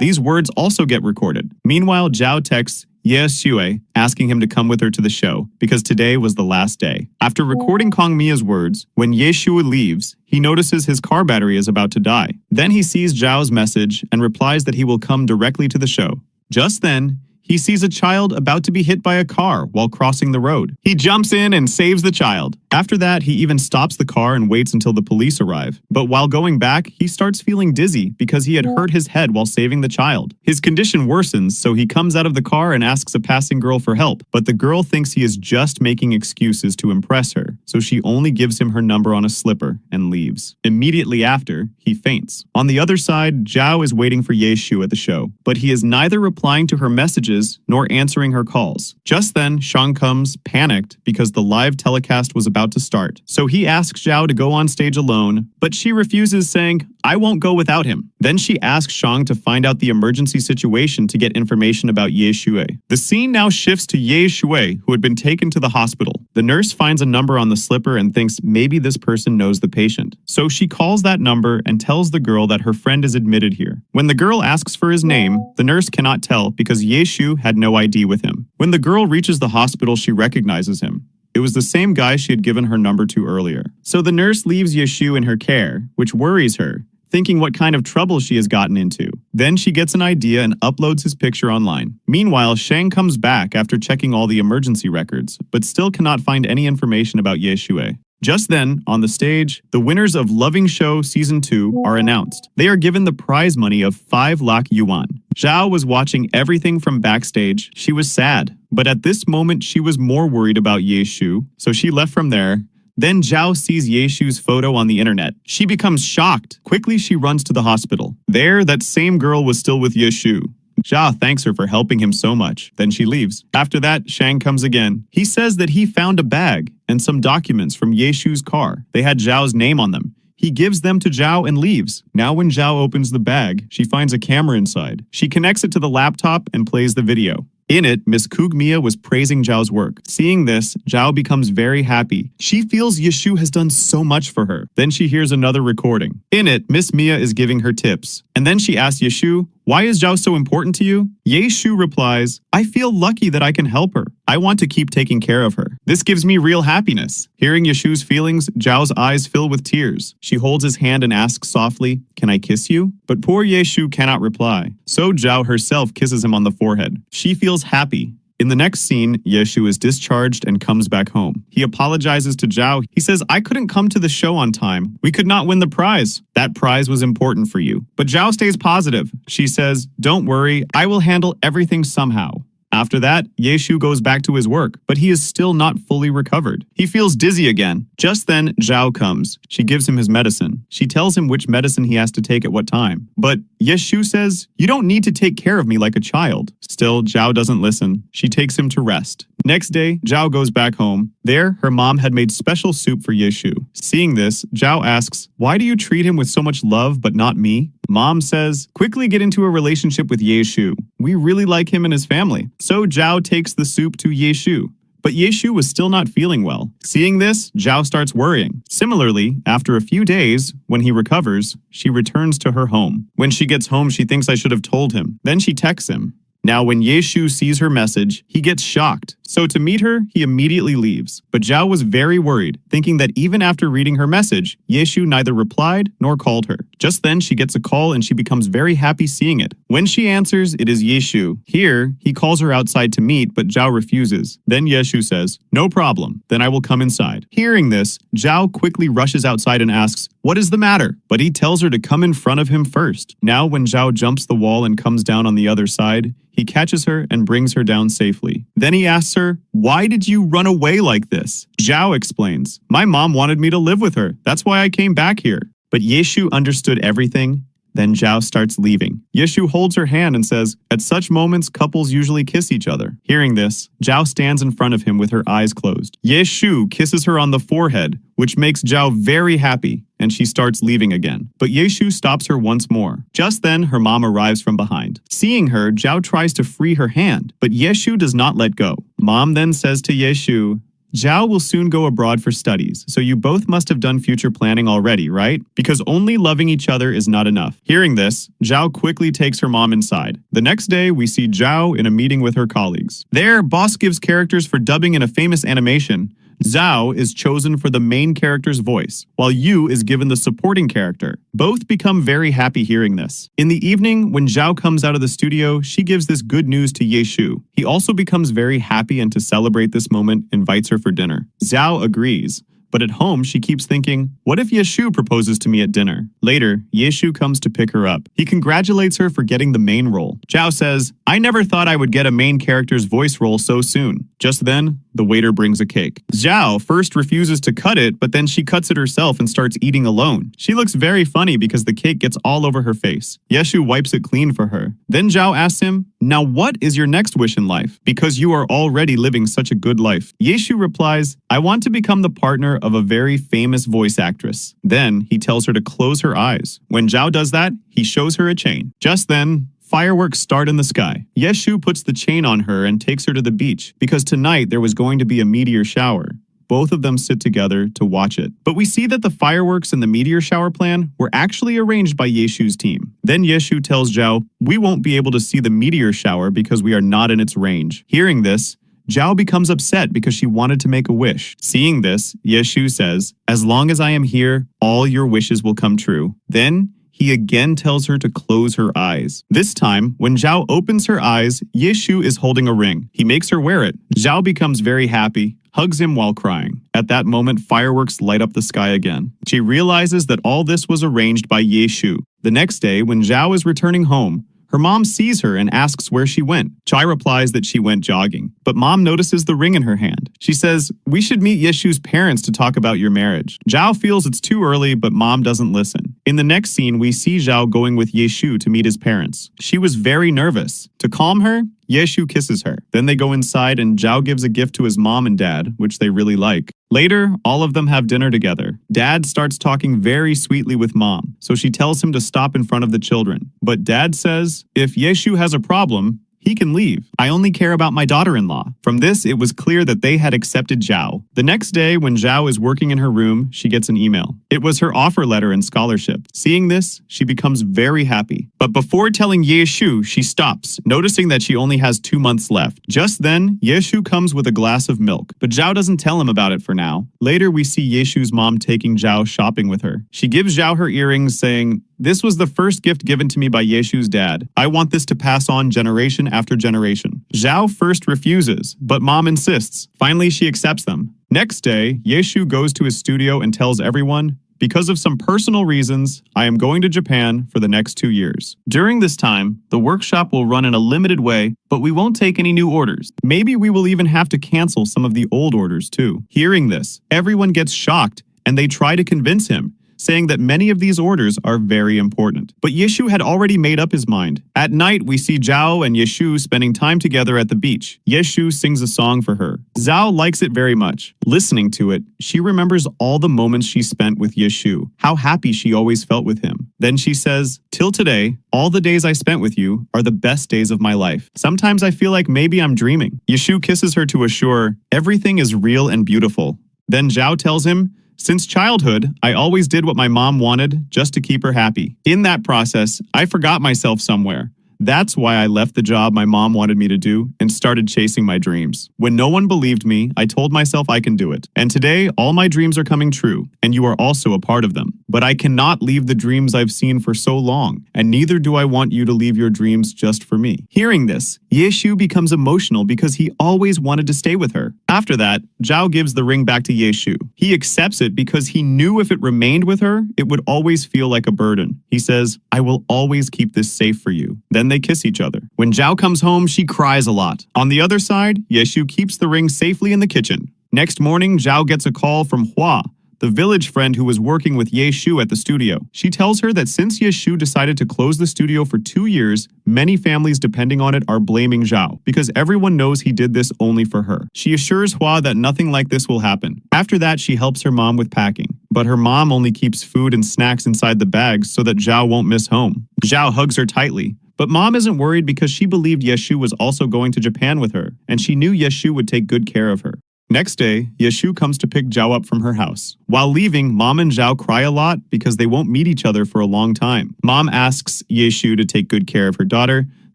These words also get recorded. Meanwhile, Zhao texts Yesue, asking him to come with her to the show, because today was the last day. After recording Kong Mia's words, when Yesue leaves, he notices his car battery is about to die. Then he sees Zhao's message and replies that he will come directly to the show. Just then, he sees a child about to be hit by a car while crossing the road. He jumps in and saves the child. After that, he even stops the car and waits until the police arrive. But while going back, he starts feeling dizzy because he had hurt his head while saving the child. His condition worsens, so he comes out of the car and asks a passing girl for help. But the girl thinks he is just making excuses to impress her, so she only gives him her number on a slipper and leaves. Immediately after, he faints. On the other side, Zhao is waiting for Ye-Shu at the show, but he is neither replying to her messages nor answering her calls. Just then, Shang comes, panicked, because the live telecast was about to start. So he asks Zhao to go on stage alone, but she refuses, saying, "I won't go without him." Then she asks Shang to find out the emergency situation to get information about Ye Shui. The scene now shifts to Ye Shui, who had been taken to the hospital. The nurse finds a number on the slipper and thinks maybe this person knows the patient. So she calls that number and tells the girl that her friend is admitted here. When the girl asks for his name, the nurse cannot tell because Ye Shu had no ID with him. When the girl reaches the hospital, she recognizes him. It was the same guy she had given her number to earlier. So the nurse leaves Ye Shu in her care, which worries her, thinking what kind of trouble she has gotten into. Then she gets an idea and uploads his picture online. Meanwhile, Shang comes back after checking all the emergency records, but still cannot find any information about Ye Shui. Just then, on the stage, the winners of Loving Show Season 2 are announced. They are given the prize money of 5 lakh yuan. Zhao was watching everything from backstage. She was sad, but at this moment she was more worried about Ye Shu, so she left from there. Then Zhao sees Ye Shu's photo on the internet. She becomes shocked. Quickly, she runs to the hospital. There, that same girl was still with Ye Shu. Zhao thanks her for helping him so much. Then she leaves. After that, Shang comes again. He says that he found a bag and some documents from Ye Shu's car. They had Zhao's name on them. He gives them to Zhao and leaves. Now when Zhao opens the bag, she finds a camera inside. She connects it to the laptop and plays the video. In it, Miss Kugmia was praising Zhao's work. Seeing this, Zhao becomes very happy. She feels Ye Shu has done so much for her. Then she hears another recording. In it, Miss Mia is giving her tips. And then she asks Ye Shu, "Why is Zhao so important to you?" Ye Shu replies, "I feel lucky that I can help her. I want to keep taking care of her. This gives me real happiness." Hearing Ye Shu's feelings, Zhao's eyes fill with tears. She holds his hand and asks softly, "Can I kiss you?" But poor Ye Shu cannot reply. So Zhao herself kisses him on the forehead. She feels happy. In the next scene, Ye Shu is discharged and comes back home. He apologizes to Zhao. He says, "I couldn't come to the show on time. We could not win the prize. That prize was important for you." But Zhao stays positive. She says, "Don't worry, I will handle everything somehow." After that, Ye Shu goes back to his work, but he is still not fully recovered. He feels dizzy again. Just then, Zhao comes. She gives him his medicine. She tells him which medicine he has to take at what time. But Ye Shu says, "You don't need to take care of me like a child." Still, Zhao doesn't listen. She takes him to rest. Next day, Zhao goes back home. There, her mom had made special soup for Ye Shu. Seeing this, Zhao asks, "Why do you treat him with so much love but not me?" Mom says, "Quickly get into a relationship with Ye Shu. We really like him and his family." So Zhao takes the soup to Ye Shu. But Ye Shu was still not feeling well. Seeing this, Zhao starts worrying. Similarly, after a few days, when he recovers, she returns to her home. When she gets home, she thinks I should have told him. Then she texts him. Now, when Ye Shu sees her message, he gets shocked. So to meet her, he immediately leaves. But Zhao was very worried, thinking that even after reading her message, Ye Shu neither replied nor called her. Just then, she gets a call and she becomes very happy seeing it. When she answers, it is Ye Shu. Here, he calls her outside to meet, but Zhao refuses. Then Ye Shu says, "No problem, then I will come inside." Hearing this, Zhao quickly rushes outside and asks, "What is the matter?" But he tells her to come in front of him first. Now, when Zhao jumps the wall and comes down on the other side, he catches her and brings her down safely. Then he asks her, "Why did you run away like this?" Zhao explains, "My mom wanted me to live with her. That's why I came back here." But Ye Shu understood everything. Then Zhao starts leaving. Ye Shu holds her hand and says, "At such moments, couples usually kiss each other." Hearing this, Zhao stands in front of him with her eyes closed. Ye Shu kisses her on the forehead, which makes Zhao very happy, and she starts leaving again. But Ye Shu stops her once more. Just then, her mom arrives from behind. Seeing her, Zhao tries to free her hand, but Ye Shu does not let go. Mom then says to Ye Shu, "Zhao will soon go abroad for studies, so you both must have done future planning already, right? Because only loving each other is not enough." Hearing this, Zhao quickly takes her mom inside. The next day, we see Zhao in a meeting with her colleagues. There, boss gives characters for dubbing in a famous animation. Zhao is chosen for the main character's voice, while Yu is given the supporting character. Both become very happy hearing this. In the evening, when Zhao comes out of the studio, she gives this good news to Ye Shu. He also becomes very happy and to celebrate this moment, invites her for dinner. Zhao agrees, But at home, she keeps thinking, what if Yeshu proposes to me at dinner? Later, Yeshu comes to pick her up. He congratulates her for getting the main role. Zhao says, I never thought I would get a main character's voice role so soon. Just then, the waiter brings a cake. Zhao first refuses to cut it, but then she cuts it herself and starts eating alone. She looks very funny because the cake gets all over her face. Yeshu wipes it clean for her. Then Zhao asks him, now what is your next wish in life? Because you are already living such a good life. Yeshu replies, I want to become the partner of a very famous voice actress. Then he tells her to close her eyes. When Zhao does that, he shows her a chain. Just then, fireworks start in the sky. Yeshu puts the chain on her and takes her to the beach because tonight there was going to be a meteor shower. Both of them sit together to watch it. But we see that the fireworks and the meteor shower plan were actually arranged by Yeshu's team. Then Yeshu tells Zhao, we won't be able to see the meteor shower because we are not in its range. Hearing this, Zhao becomes upset because she wanted to make a wish. Seeing this, Yeshu says, as long as I am here, all your wishes will come true. Then he again tells her to close her eyes. This time, when Zhao opens her eyes, Yeshu is holding a ring. He makes her wear it. Zhao becomes very happy, hugs him while crying. At that moment, fireworks light up the sky again. She realizes that all this was arranged by Yeshu. The next day, when Zhao is returning home, her mom sees her and asks where she went. Chai replies that she went jogging, but mom notices the ring in her hand. She says, we should meet Yeshu's parents to talk about your marriage. Zhao feels it's too early, but mom doesn't listen. In the next scene, we see Zhao going with Yeshu to meet his parents. She was very nervous. To calm her, Yeshu kisses her. Then they go inside and Zhao gives a gift to his mom and dad, which they really like. Later, all of them have dinner together. Dad starts talking very sweetly with mom, so she tells him to stop in front of the children. But dad says, if Yeshu has a problem, he can leave. I only care about my daughter-in-law. From this, it was clear that they had accepted Zhao. The next day, when Zhao is working in her room, she gets an email. It was her offer letter and scholarship. Seeing this, she becomes very happy. But before telling Yeshu, she stops, noticing that she only has 2 months left. Just then, Yeshu comes with a glass of milk, but Zhao doesn't tell him about it for now. Later, we see Yeshu's mom taking Zhao shopping with her. She gives Zhao her earrings, saying, this was the first gift given to me by Yeshu's dad. I want this to pass on generation after generation. Zhao first refuses, but mom insists. Finally, she accepts them. Next day, Yeshu goes to his studio and tells everyone, because of some personal reasons, I am going to Japan for the next 2 years. During this time, the workshop will run in a limited way, but we won't take any new orders. Maybe we will even have to cancel some of the old orders too. Hearing this, everyone gets shocked and they try to convince him, saying that many of these orders are very important. But Yeshu had already made up his mind. At night, we see Zhao and Yeshu spending time together at the beach. Yeshu sings a song for her. Zhao likes it very much. Listening to it, she remembers all the moments she spent with Yeshu, how happy she always felt with him. Then she says, till today, all the days I spent with you are the best days of my life. Sometimes I feel like maybe I'm dreaming. Yeshu kisses her to assure, everything is real and beautiful. Then Zhao tells him, since childhood, I always did what my mom wanted just to keep her happy. In that process, I forgot myself somewhere. That's why I left the job my mom wanted me to do and started chasing my dreams. When no one believed me, I told myself I can do it. And today, all my dreams are coming true, and you are also a part of them. But I cannot leave the dreams I've seen for so long, and neither do I want you to leave your dreams just for me. Hearing this, Yeshu becomes emotional because he always wanted to stay with her. After that, Zhao gives the ring back to Yeshu. He accepts it because he knew if it remained with her, it would always feel like a burden. He says, I will always keep this safe for you. Then they kiss each other. When Zhao comes home, she cries a lot. On the other side, Yeshu keeps the ring safely in the kitchen. Next morning, Zhao gets a call from Hua, the village friend who was working with Yeshu at the studio. She tells her that since Yeshu decided to close the studio for 2 years, many families depending on it are blaming Zhao because everyone knows he did this only for her. She assures Hua that nothing like this will happen. After that, she helps her mom with packing. But her mom only keeps food and snacks inside the bags so that Zhao won't miss home. Zhao hugs her tightly. But mom isn't worried because she believed Yeshu was also going to Japan with her, and she knew Yeshu would take good care of her. Next day, Yeshu comes to pick Zhao up from her house. While leaving, mom and Zhao cry a lot because they won't meet each other for a long time. Mom asks Yeshu to take good care of her daughter,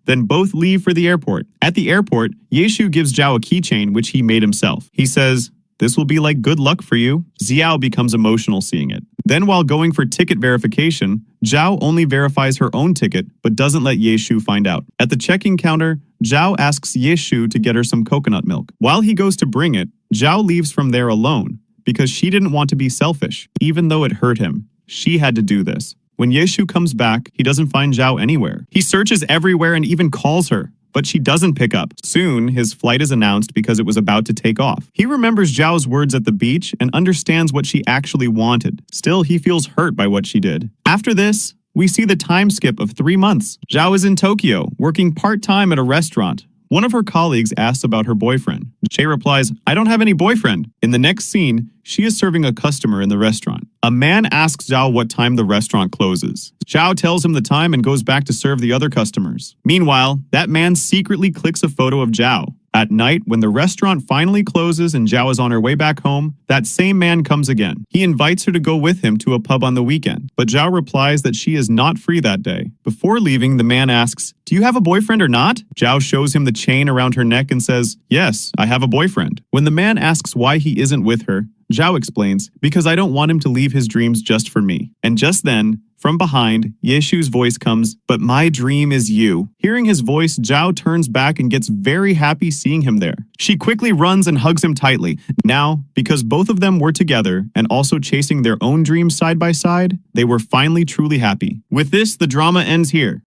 then both leave for the airport. At the airport, Yeshu gives Zhao a keychain which he made himself. He says, this will be like good luck for you. Xiao becomes emotional seeing it. Then while going for ticket verification, Zhao only verifies her own ticket, but doesn't let Yeshu find out. At the check-in counter, Zhao asks Yeshu to get her some coconut milk. While he goes to bring it, Zhao leaves from there alone, because she didn't want to be selfish, even though it hurt him. She had to do this. When Yeshu comes back, he doesn't find Zhao anywhere. He searches everywhere and even calls her, but she doesn't pick up. Soon, his flight is announced because it was about to take off. He remembers Zhao's words at the beach and understands what she actually wanted. Still, he feels hurt by what she did. After this, we see the time skip of 3 months. Zhao is in Tokyo, working part-time at a restaurant. One of her colleagues asks about her boyfriend. Che replies, "I don't have any boyfriend." In the next scene, she is serving a customer in the restaurant. A man asks Zhao what time the restaurant closes. Zhao tells him the time and goes back to serve the other customers. Meanwhile, that man secretly clicks a photo of Zhao. At night, when the restaurant finally closes and Zhao is on her way back home, that same man comes again. He invites her to go with him to a pub on the weekend, but Zhao replies that she is not free that day. Before leaving, the man asks, "Do you have a boyfriend or not?" Zhao shows him the chain around her neck and says, "Yes, I have a boyfriend." When the man asks why he isn't with her, Zhao explains, "Because I don't want him to leave his dreams just for me." And just then, from behind, Yeshu's voice comes, "But my dream is you." Hearing his voice, Zhao turns back and gets very happy seeing him there. She quickly runs and hugs him tightly. Now, because both of them were together and also chasing their own dreams side by side, they were finally truly happy. With this, the drama ends here.